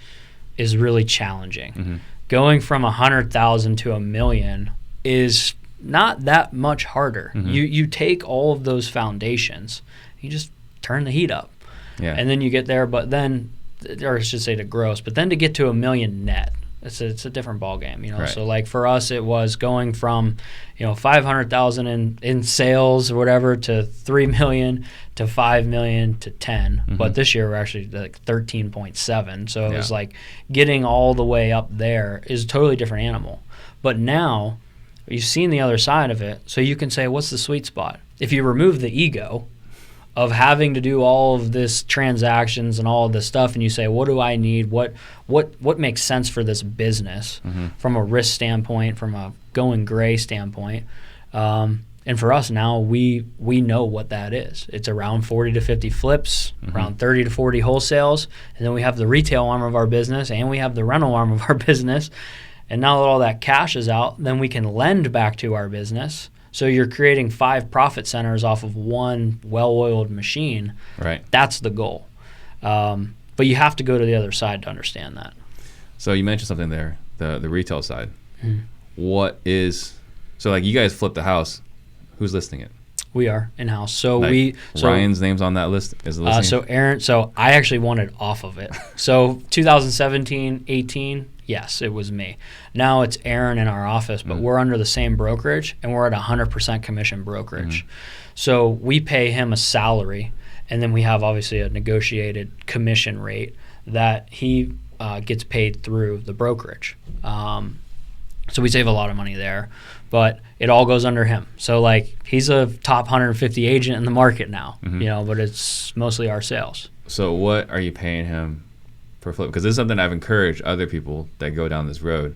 is really challenging. Going from 100,000 to $1 million is not that much harder. You take all of those foundations, you just turn the heat up, and then you get there. But then, or I should say to gross, but then to get to $1 million net, it's a different ball game, you know. Right. So like for us, it was going from, you know, 500,000 in sales or whatever to 3 million to 5 million to 10. But this year we're actually like 13.7. So it was like getting all the way up there is a totally different animal. But now you've seen the other side of it, so you can say, what's the sweet spot? If you remove the ego of having to do all of this transactions and all of this stuff, and you say, what do I need? What makes sense for this business from a risk standpoint, from a going gray standpoint? And for us now, we know what that is. It's around 40 to 50 flips, around 30 to 40 wholesales, and then we have the retail arm of our business, and we have the rental arm of our business. And now that all that cash is out, then we can lend back to our business. So you're creating 5 profit centers off of one well-oiled machine. Right. That's the goal. But you have to go to the other side to understand that. So you mentioned something there, the retail side. What is, so like you guys flip the house, who's listing it? We are in-house. So like Ryan's name's on that list? Is the listing? So Aaron, I actually wanted off of it. So 2017, 18, yes, it was me. Now it's Aaron in our office, but we're under the same brokerage, and we're at 100% commission brokerage. So we pay him a salary, and then we have obviously a negotiated commission rate that he gets paid through the brokerage. So we save a lot of money there, but it all goes under him. So like he's a top 150 agent in the market now, you know, but it's mostly our sales. So what are you paying him per flip? Because this is something I've encouraged other people that go down this road.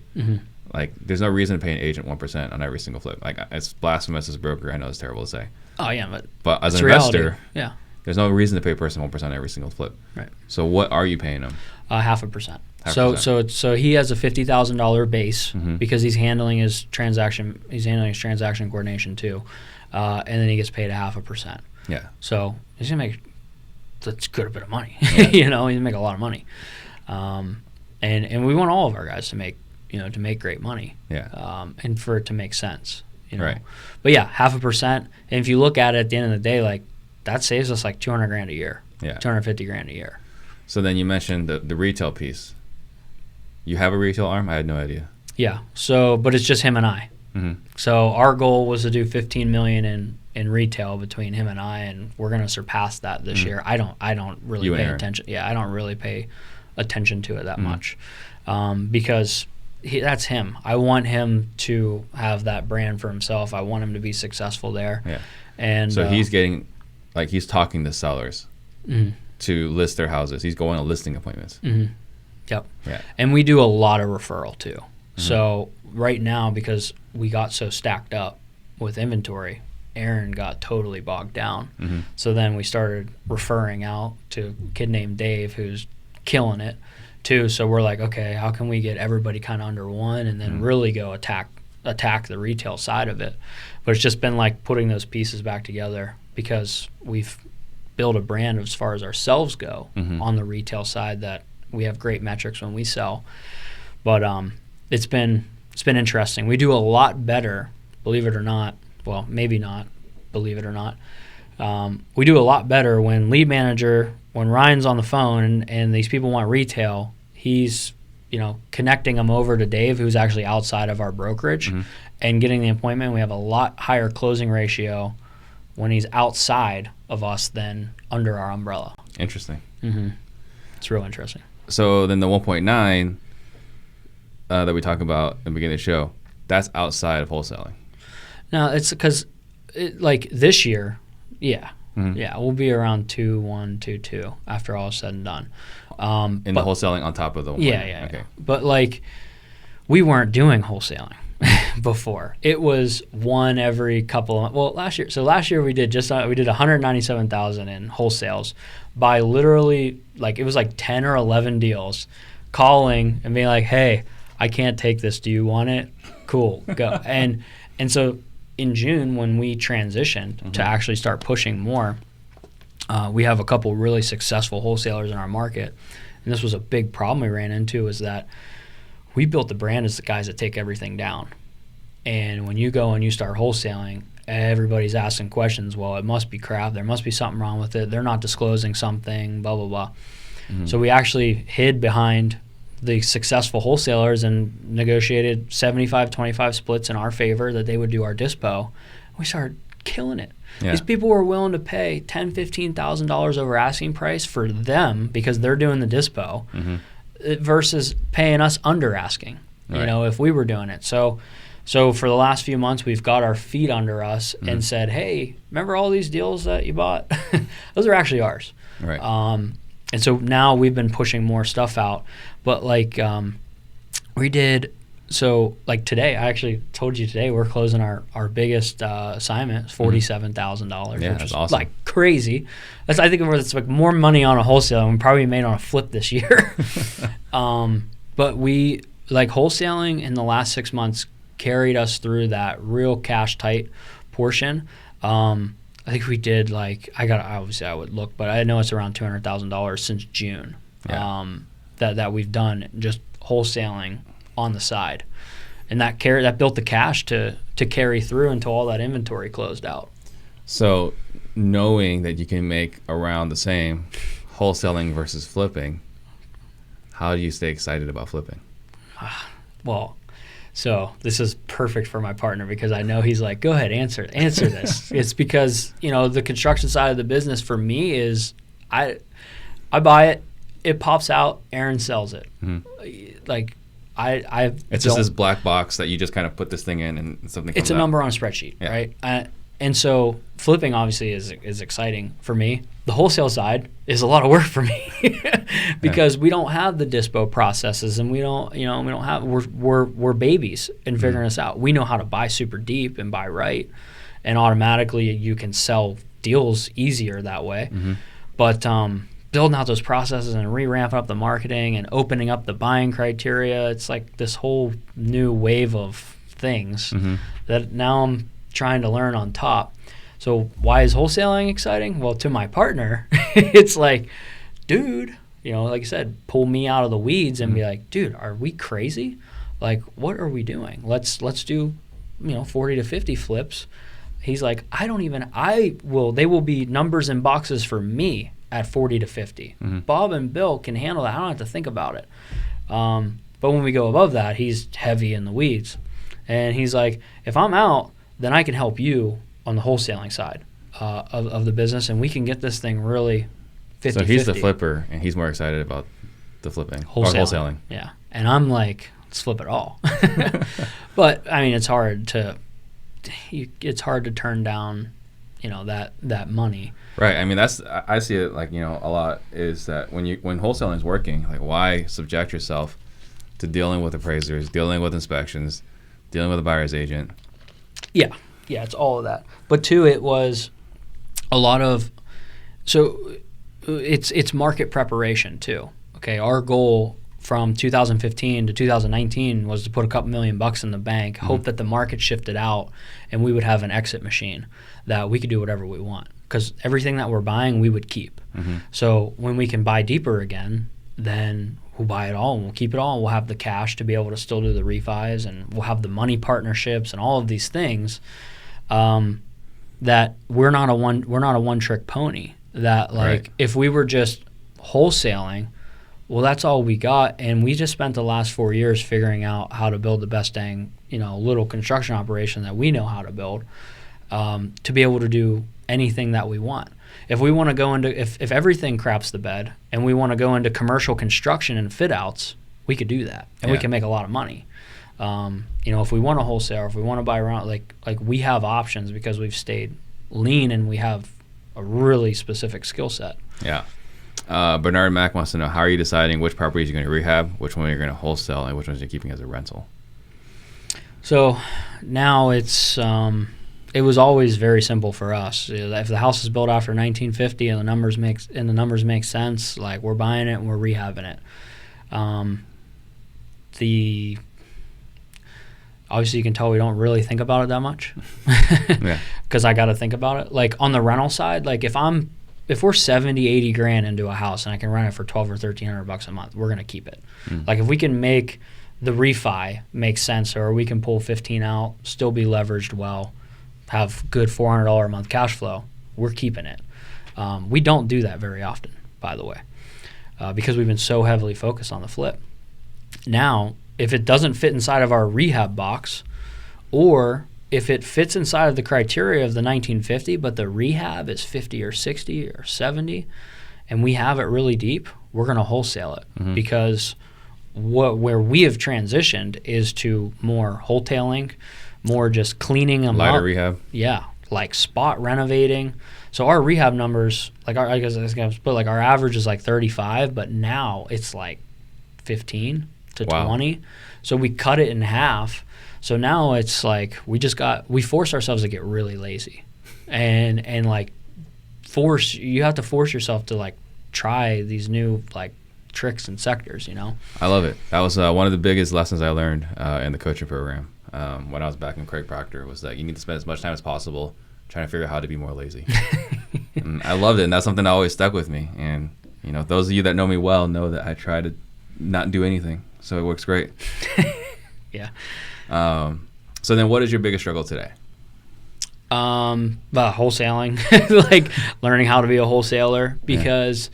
Like there's no reason to pay an agent 1% on every single flip. Like it's blasphemous as a broker. I know it's terrible to say. Oh yeah, but as an investor, there's no reason to pay a person 1% on every single flip. Right. So what are you paying him? 0.5%. So he has a $50,000 base because he's handling his transaction. He's handling his transaction coordination too, and then he gets paid 0.5%. Yeah. So he's gonna make that's a good bit of money. You know, he's gonna make a lot of money, and we want all of our guys to make great money. Yeah. And for it to make sense. You know. Right. But yeah, 0.5%. And if you look at it at the end of the day, like that saves us like $200,000 a year. Yeah. $250,000 a year. So then you mentioned the retail piece. You have a retail arm? I had no idea. Yeah. So, but it's just him and I. So our goal was to do 15 million in retail between him and I, and we're going to surpass that this year. I don't really pay attention. Yeah, I don't really pay attention to it that much because that's him. I want him to have that brand for himself. I want him to be successful there. Yeah. And so he's getting, like, he's talking to sellers to list their houses. He's going on listing appointments. Yep. Yeah. And we do a lot of referral too. So right now, because we got so stacked up with inventory, Aaron got totally bogged down. So then we started referring out to a kid named Dave who's killing it too. So we're like, okay, how can we get everybody kind of under one and then really go attack the retail side of it? But it's just been like putting those pieces back together because we've built a brand as far as ourselves go on the retail side that we have great metrics when we sell. But it's been it's been interesting. We do a lot better, believe it or not. Well, maybe not, believe it or not. We do a lot better when lead manager, when Ryan's on the phone and these people want retail, he's, connecting them over to Dave, who's actually outside of our brokerage, and getting the appointment. We have a lot higher closing ratio when he's outside of us than under our umbrella. Interesting. It's real interesting. So then the 1.9 that we talk about in the beginning of the show, that's outside of wholesaling. No, it's because this year, yeah, we'll be around 2.1, 2.2 after all is said and done. The wholesaling on top of the 1.9. Yeah. Okay. But we weren't doing wholesaling before. It was one every couple of, last year. So last year we did 197,000 in wholesales by literally it was 10 or 11 deals, calling and being like, hey, I can't take this. Do you want it? Cool, go. and so in June when we transitioned to actually start pushing more, we have a couple really successful wholesalers in our market, and this was a big problem we ran into, is that we built the brand as the guys that take everything down. And when you go and you start wholesaling, everybody's asking questions. Well, it must be crap. There must be something wrong with it. They're not disclosing something, blah, blah, blah. So we actually hid behind the successful wholesalers and negotiated 75-25 splits in our favor that they would do our dispo. We started killing it. Yeah. These people were willing to pay $10,000, $15,000 over asking price for them because they're doing the dispo versus paying us under asking, if we were doing it. So for the last few months, we've got our feet under us and said, hey, remember all these deals that you bought? Those are actually ours. Right. And so now we've been pushing more stuff out. But we did, today, I actually told you today, we're closing our biggest assignment, $47,000. Yeah, which that's is awesome. Crazy. I think it's more money on a wholesale than we probably made on a flip this year. But we, wholesaling in the last 6 months carried us through that real cash tight portion. I think we did obviously I would look, but I know it's around $200,000 since June that we've done just wholesaling on the side, and that built the cash to carry through until all that inventory closed out. So knowing that you can make around the same wholesaling versus flipping, how do you stay excited about flipping? So this is perfect for my partner because I know he's like, go ahead, answer this. It's because, the construction side of the business for me is I buy it, it pops out, Aaron sells it. It's just this black box that you just kind of put this thing in and something comes It's a out. number on a spreadsheet, right? And so flipping obviously is exciting for me. The wholesale side is a lot of work for me because we don't have the dispo processes and we don't have, we're babies in figuring this out. We know how to buy super deep and buy right, and automatically you can sell deals easier that way. But building out those processes and re-ramping up the marketing and opening up the buying criteria, it's this whole new wave of things that now I'm trying to learn on top. So why is wholesaling exciting? Well, to my partner, it's dude, like I said, pull me out of the weeds and be like, dude, are we crazy? What are we doing? Let's do, 40 to 50 flips. He's like, they will be numbers and boxes for me at 40 to 50. Bob and Bill can handle that. I don't have to think about it. But when we go above that, he's heavy in the weeds. And he's like, if I'm out, then I can help you on the wholesaling side of the business, and we can get this thing really 50-50. So he's the flipper, and he's more excited about the flipping or wholesaling. Yeah, and I'm like, let's flip it all. But it's hard to turn down, that money. Right. I see it a lot is that when wholesaling is working, why subject yourself to dealing with appraisers, dealing with inspections, dealing with a buyer's agent? Yeah, it's all of that. But too, it was a lot of, so it's market preparation too. Okay, our goal from 2015 to 2019 was to put a couple $1 million in the bank, hope that the market shifted out, and we would have an exit machine that we could do whatever we want. Because everything that we're buying, we would keep. So when we can buy deeper again, then we'll buy it all and we'll keep it all, and we'll have the cash to be able to still do the refis, and we'll have the money partnerships and all of these things. That we're not a one trick pony. That like if we were just wholesaling, well, that's all we got, and we just spent the last 4 years figuring out how to build the best dang little construction operation that we know how to build, to be able to do anything that we want. If we want to go into if everything craps the bed and we want to go into commercial construction and fit outs, we could do that, and we can make a lot of money. If we want to wholesale, if we want to buy around, like we have options because we've stayed lean and we have a really specific skill set. Yeah. Bernard Mack wants to know, how are you deciding which properties you're going to rehab, which one you're going to wholesale, and which ones you're keeping as a rental? So now it was always very simple for us. If the house is built after 1950 and the numbers make sense, like we're buying it and we're rehabbing it. Obviously you can tell we don't really think about it that much. Because I got to think about it. Like on the rental side, like if we're 70, 80 grand into a house and I can rent it for 12 or $1,300 a month, we're going to keep it. Like if we can make the refi make sense, or we can pull 15 out, still be leveraged well, have good $400 a month cash flow, we're keeping it. We don't do that very often, by the way, because we've been so heavily focused on the flip. Now, if it doesn't fit inside of our rehab box, or if it fits inside of the criteria of the 1950, but the rehab is 50 or 60 or 70, and we have it really deep, we're going to wholesale it. Because where we have transitioned is to more wholetailing, more just cleaning them Lighter up. rehab. Yeah, like spot renovating. So our rehab numbers, like our average is like 35, but now it's like 15 to 20. So we cut it in half. So now it's like we force ourselves to get really lazy, and like you have to force yourself to like try these new like tricks and sectors. I love it. That was one of the biggest lessons I learned in the coaching program when I was back in Craig Proctor, was that you need to spend as much time as possible trying to figure out how to be more lazy. And I loved it, and that's something that always stuck with me. And those of you that know me well know that I try to not do anything, so it works great. Yeah. So then what is your biggest struggle today? Wholesaling, like learning how to be a wholesaler, because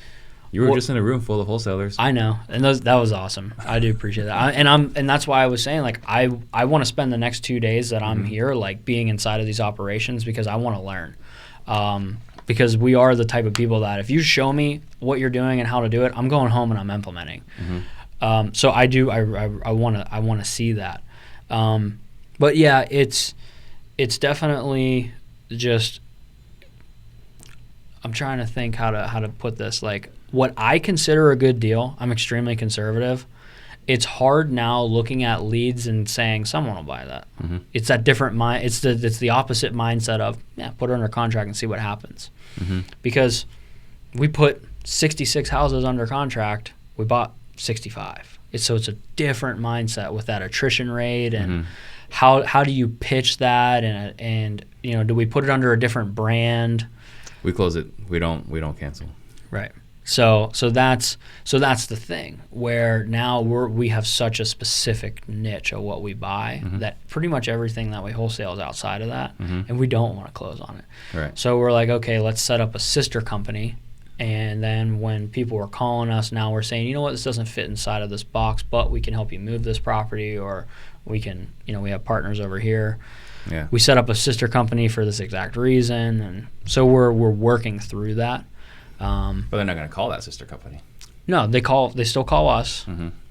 you were just in a room full of wholesalers. I know, and that was awesome. I do appreciate that. And that's why I was saying, like, I want to spend the next 2 days that I'm here, like being inside of these operations, because I want to learn. Because we are the type of people that if you show me what you're doing and how to do it, I'm going home and I'm implementing. So I want to see that. But yeah, it's definitely just, I'm trying to think how to put this. Like, what I consider a good deal, I'm extremely conservative. It's hard now looking at leads and saying someone will buy that. It's that different mind. It's the opposite mindset of, put it under contract and see what happens. Because we put 66 houses under contract, we bought 65. So it's a different mindset with that attrition rate, and how do you pitch that, and do we put it under a different brand? We close it. We don't cancel. Right. So that's the thing, where now we have such a specific niche of what we buy that pretty much everything that we wholesale is outside of that, and we don't want to close on it. Right. So we're like, okay, let's set up a sister company. And then when people were calling us, now we're saying, you know what, this doesn't fit inside of this box, but we can help you move this property, or we can, we have partners over here. Yeah. We set up a sister company for this exact reason, and so we're working through that. But they're not going to call that sister company. No, they still call us,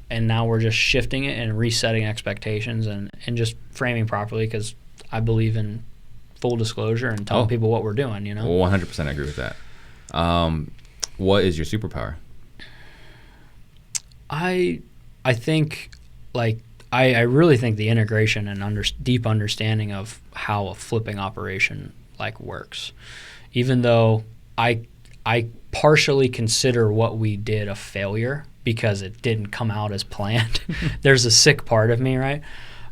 and now we're just shifting it and resetting expectations and just framing properly, because I believe in full disclosure and telling people what we're doing. 100% agree with that. What is your superpower? I think, like, I really think the integration and deep understanding of how a flipping operation like works. Even though I partially consider what we did a failure because it didn't come out as planned. There's a sick part of me, right?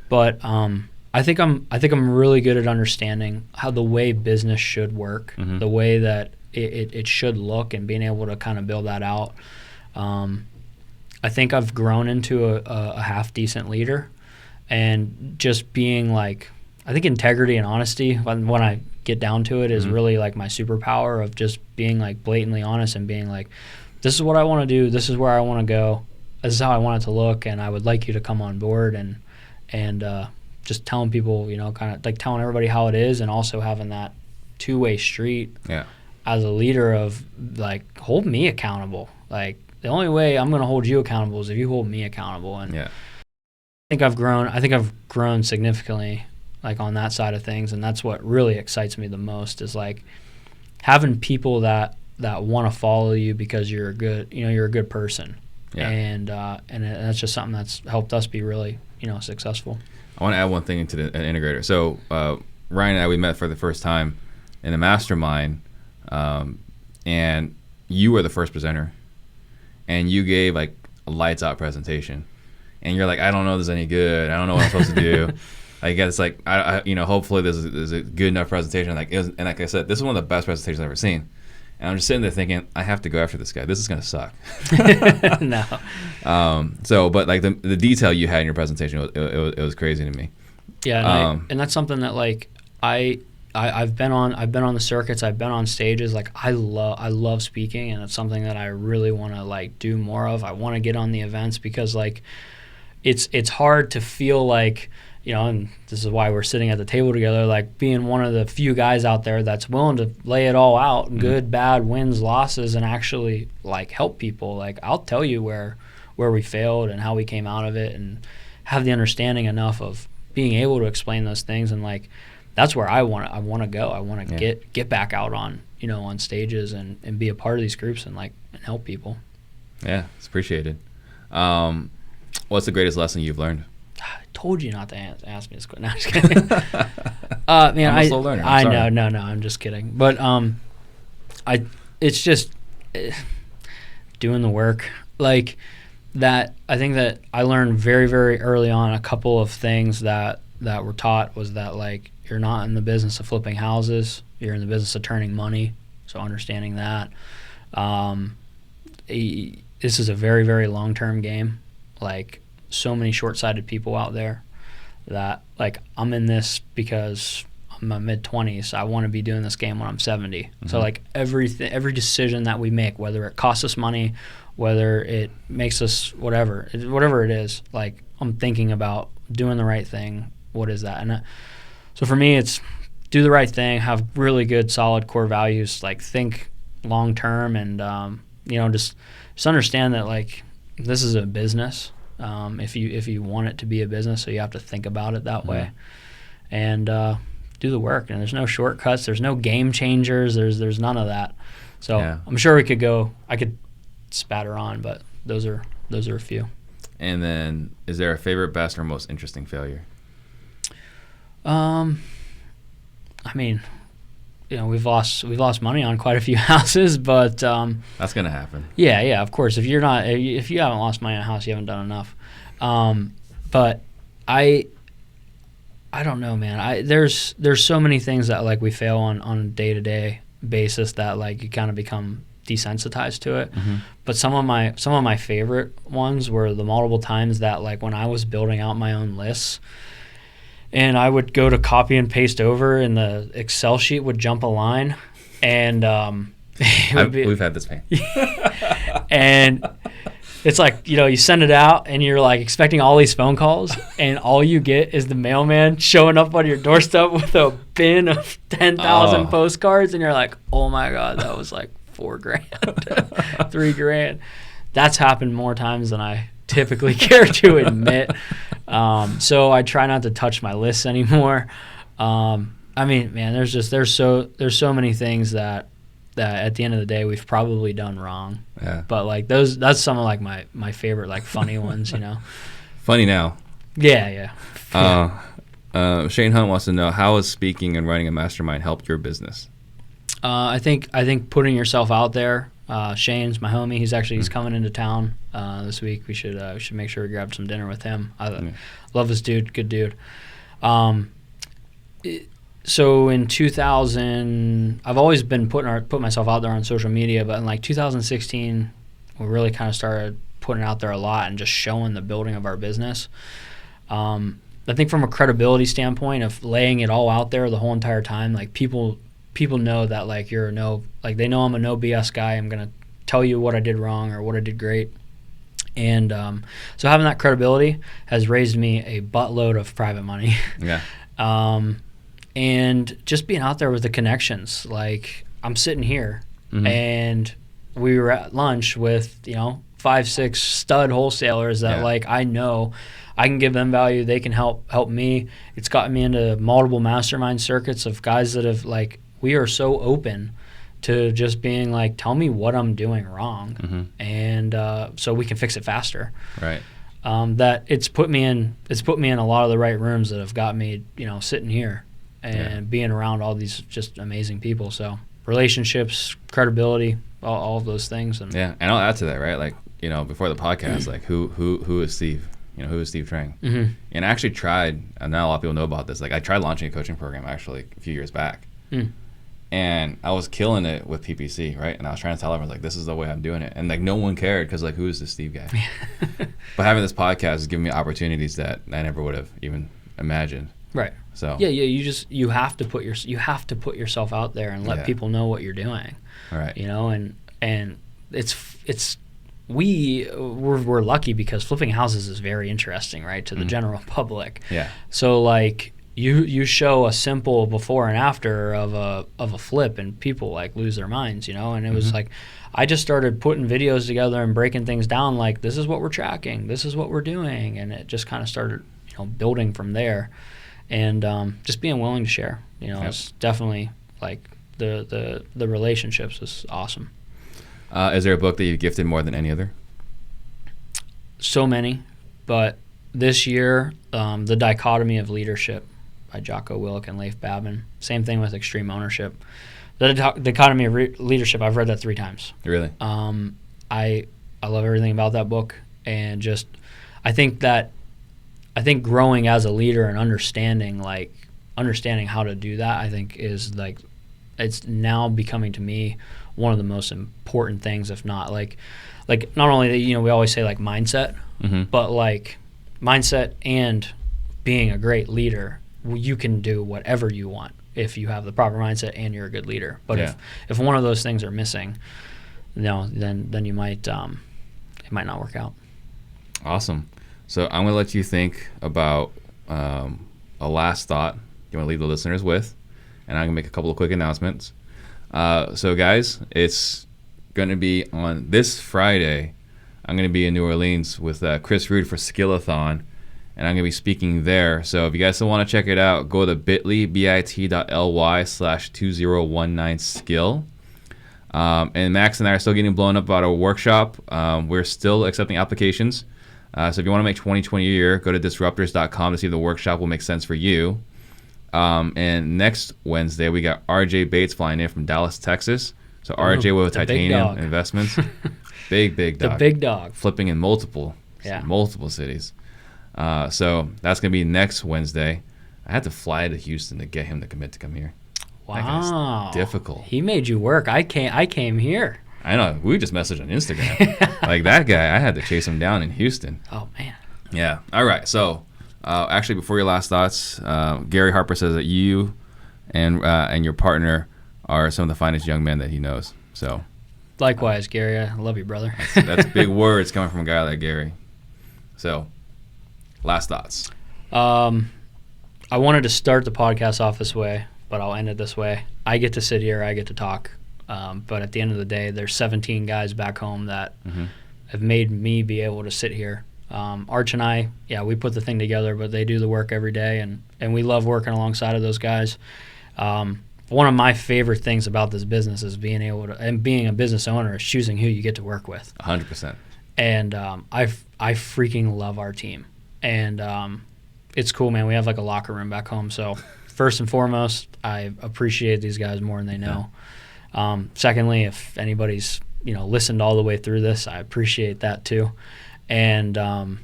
But I think I'm really good at understanding how the way business should work, the way that it should look, and being able to kind of build that out. I think I've grown into a half decent leader, and just being like, I think integrity and honesty, when I get down to it, is really like my superpower of just being like blatantly honest and being like, this is what I want to do, this is where I want to go, this is how I want it to look, and I would like you to come on board, and just telling people, you know, kind of like telling everybody how it is, and also having that two-way street as a leader of like, hold me accountable. Like, the only way I'm going to hold you accountable is if you hold me accountable. And I think I've grown significantly like on that side of things, and that's what really excites me the most, is like having people that want to follow you because you're a good person. And that's just something that's helped us be really, you know, successful. I want to add one thing into an integrator. So Ryan and I, we met for the first time in a mastermind, and you were the first presenter, and you gave like a lights out presentation, and you're like, I don't know if this is any good, I don't know what I'm supposed to do. I guess like I you know, hopefully this is a good enough presentation. Like, and like I said, this is one of the best presentations I've ever seen. And I'm just sitting there thinking, I have to go after this guy. This is gonna suck. No. So, but like the detail you had in your presentation, it was crazy to me. Yeah, and that's something that like I've been on the circuits, I've been on stages. Like, I love speaking, and it's something that I really want to like do more of. I want to get on the events, because like it's hard to feel like, you know, and this is why we're sitting at the table together, like being one of the few guys out there that's willing to lay it all out, good, bad, wins, losses, and actually like help people. Like, I'll tell you where we failed and how we came out of it, and have the understanding enough of being able to explain those things. And like, that's where I want to go. I want to get back out on, you know, on stages and be a part of these groups and like and help people. Yeah, it's appreciated. What's the greatest lesson you've learned? I told you not to ask me this question. No, I'm just kidding. Man, I'm a slow learner. I know, no, I'm just kidding. But it's just doing the work. Like that, I think that I learned very, very early on a couple of things that were taught, was that like, you're not in the business of flipping houses, you're in the business of turning money. So understanding that. This is a very, very long-term game. Like, so many short-sighted people out there that like, I'm in this because I'm in my mid-20s. I want to be doing this game when I'm 70. So like, every decision that we make, whether it costs us money, whether it makes us whatever it is, like, I'm thinking about doing the right thing. What is that? And so for me, it's do the right thing, have really good, solid core values, like think long-term, and you know, just understand that like, this is a business. If you want it to be a business, so you have to think about it that way, and do the work. And there's no shortcuts. There's no game changers. There's none of that. So I'm sure I could spatter on, but those are a few. And then, is there a favorite, best, or most interesting failure? I mean, you know, we've lost money on quite a few houses, but that's gonna happen. Yeah, of course. If you haven't lost money on a house, you haven't done enough. But I don't know, man. There's so many things that like we fail on a day-to-day basis that like you kind of become desensitized to it. But some of my favorite ones were the multiple times that like, when I was building out my own lists, and I would go to copy and paste over, and the Excel sheet would jump a line, and we've had this pain. And it's like, you know, you send it out, and you're like expecting all these phone calls, and all you get is the mailman showing up on your doorstep with a bin of 10,000 postcards, and you're like, oh my God, that was like $4,000, $3,000. That's happened more times than I typically care to admit. So I try not to touch my lists anymore. I mean, man, there's so many things that at the end of the day we've probably done wrong. Yeah. But like that's some of like my favorite like funny ones, you know. Funny now. Yeah. Shane Hunt wants to know, how has speaking and running a mastermind helped your business? I think putting yourself out there. Shane's my homie. He's coming into town this week. We should make sure we grab some dinner with him. I love this dude. Good dude. So in 2000, I've always been put myself out there on social media, but in like 2016, we really kind of started putting it out there a lot and just showing the building of our business. I think from a credibility standpoint of laying it all out there the whole entire time, like people know that like they know I'm a no BS guy. I'm going to tell you what I did wrong or what I did great. And so having that credibility has raised me a buttload of private money. Yeah. And just being out there with the connections, like I'm sitting here and we were at lunch with, 5-6 stud wholesalers that like I know I can give them value. They can help me. It's gotten me into multiple mastermind circuits of guys that have like, we are so open to just being like, tell me what I'm doing wrong, and so we can fix it faster. Right. That it's put me in a lot of the right rooms that have got me, sitting here and being around all these just amazing people. So relationships, credibility, all of those things. And yeah, and I'll add to that, right? Like, before the podcast, like who is Steve? Who is Steve Trang? And I actually tried, and now a lot of people know about this. Like I tried launching a coaching program actually a few years back. And I was killing it with PPC, right? And I was trying to tell everyone, like, this is the way I'm doing it. And, like, no one cared because, like, who is this Steve guy? But having this podcast is giving me opportunities that I never would have even imagined. Right. So yeah, you have to put yourself out there and let people know what you're doing. Right. And we're lucky because flipping houses is very interesting, right, to the general public. Yeah. So, like, you show a simple before and after of a flip and people like lose their minds, and it was like I just started putting videos together and breaking things down like this is what we're tracking, this is what we're doing, and it just kind of started building from there. And just being willing to share, it's definitely like the relationships is awesome. Is there a book that you've gifted more than any other? So many, but this year, The Dichotomy of Leadership by Jocko Willink and Leif Babin. Same thing with Extreme Ownership. The Dichotomy of Leadership, I've read that 3 times. Really? I love everything about that book, and just I think growing as a leader and understanding how to do that, I think is like it's now becoming to me one of the most important things, if not like not only that, we always say like mindset, but like mindset and being a great leader, you can do whatever you want if you have the proper mindset and you're a good leader. But if one of those things are missing, then you might it might not work out. Awesome. So I'm going to let you think about a last thought you want to leave the listeners with, and I'm going to make a couple of quick announcements. So guys, it's going to be on this Friday. I'm going to be in New Orleans with Chris Rude for Skillathon, and I'm going to be speaking there. So if you guys still want to check it out, go to bit.ly/2019skill. And Max and I are still getting blown up about our workshop. We're still accepting applications. So if you want to make 2020 a year, go to disruptors.com to see if the workshop will make sense for you. And next Wednesday, we got RJ Bates flying in from Dallas, Texas. So RJ with Titanium Investments. Big dog. The big dog. Flipping in multiple cities. So that's going to be next Wednesday. I had to fly to Houston to get him to commit to come here. Wow. Difficult. He made you work. I came here. I know. We just messaged on Instagram. Like that guy, I had to chase him down in Houston. Oh, man. Yeah. All right. So actually, before your last thoughts, Gary Harper says that you and your partner are some of the finest young men that he knows. So, likewise, Gary. I love you, brother. That's big words coming from a guy like Gary. So, last thoughts. I wanted to start the podcast off this way, but I'll end it this way. I get to sit here. I get to talk. But at the end of the day, there's 17 guys back home that have made me be able to sit here. Arch and I, we put the thing together, but they do the work every day, and we love working alongside of those guys. One of my favorite things about this business is being a business owner is choosing who you get to work with. 100%. And I freaking love our team. And it's cool, man. We have like a locker room back home. So first and foremost, I appreciate these guys more than they know. Secondly, if anybody's listened all the way through this, I appreciate that too. And I'm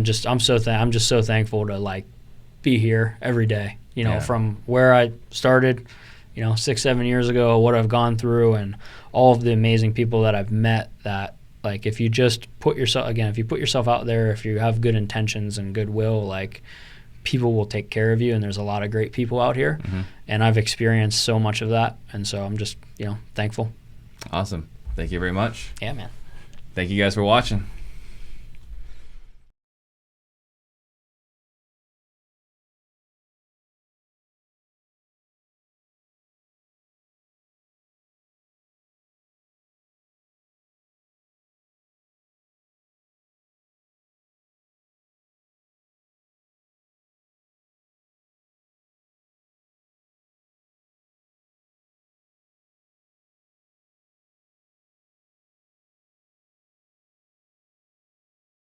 just so thankful to like be here every day. From where I started, 6-7 years ago, what I've gone through, and all of the amazing people that I've met that Like if you just put yourself out there, if you have good intentions and goodwill, like people will take care of you, and there's a lot of great people out here. And I've experienced so much of that, and so I'm just, thankful. Awesome. Thank you very much. Yeah, man. Thank you guys for watching.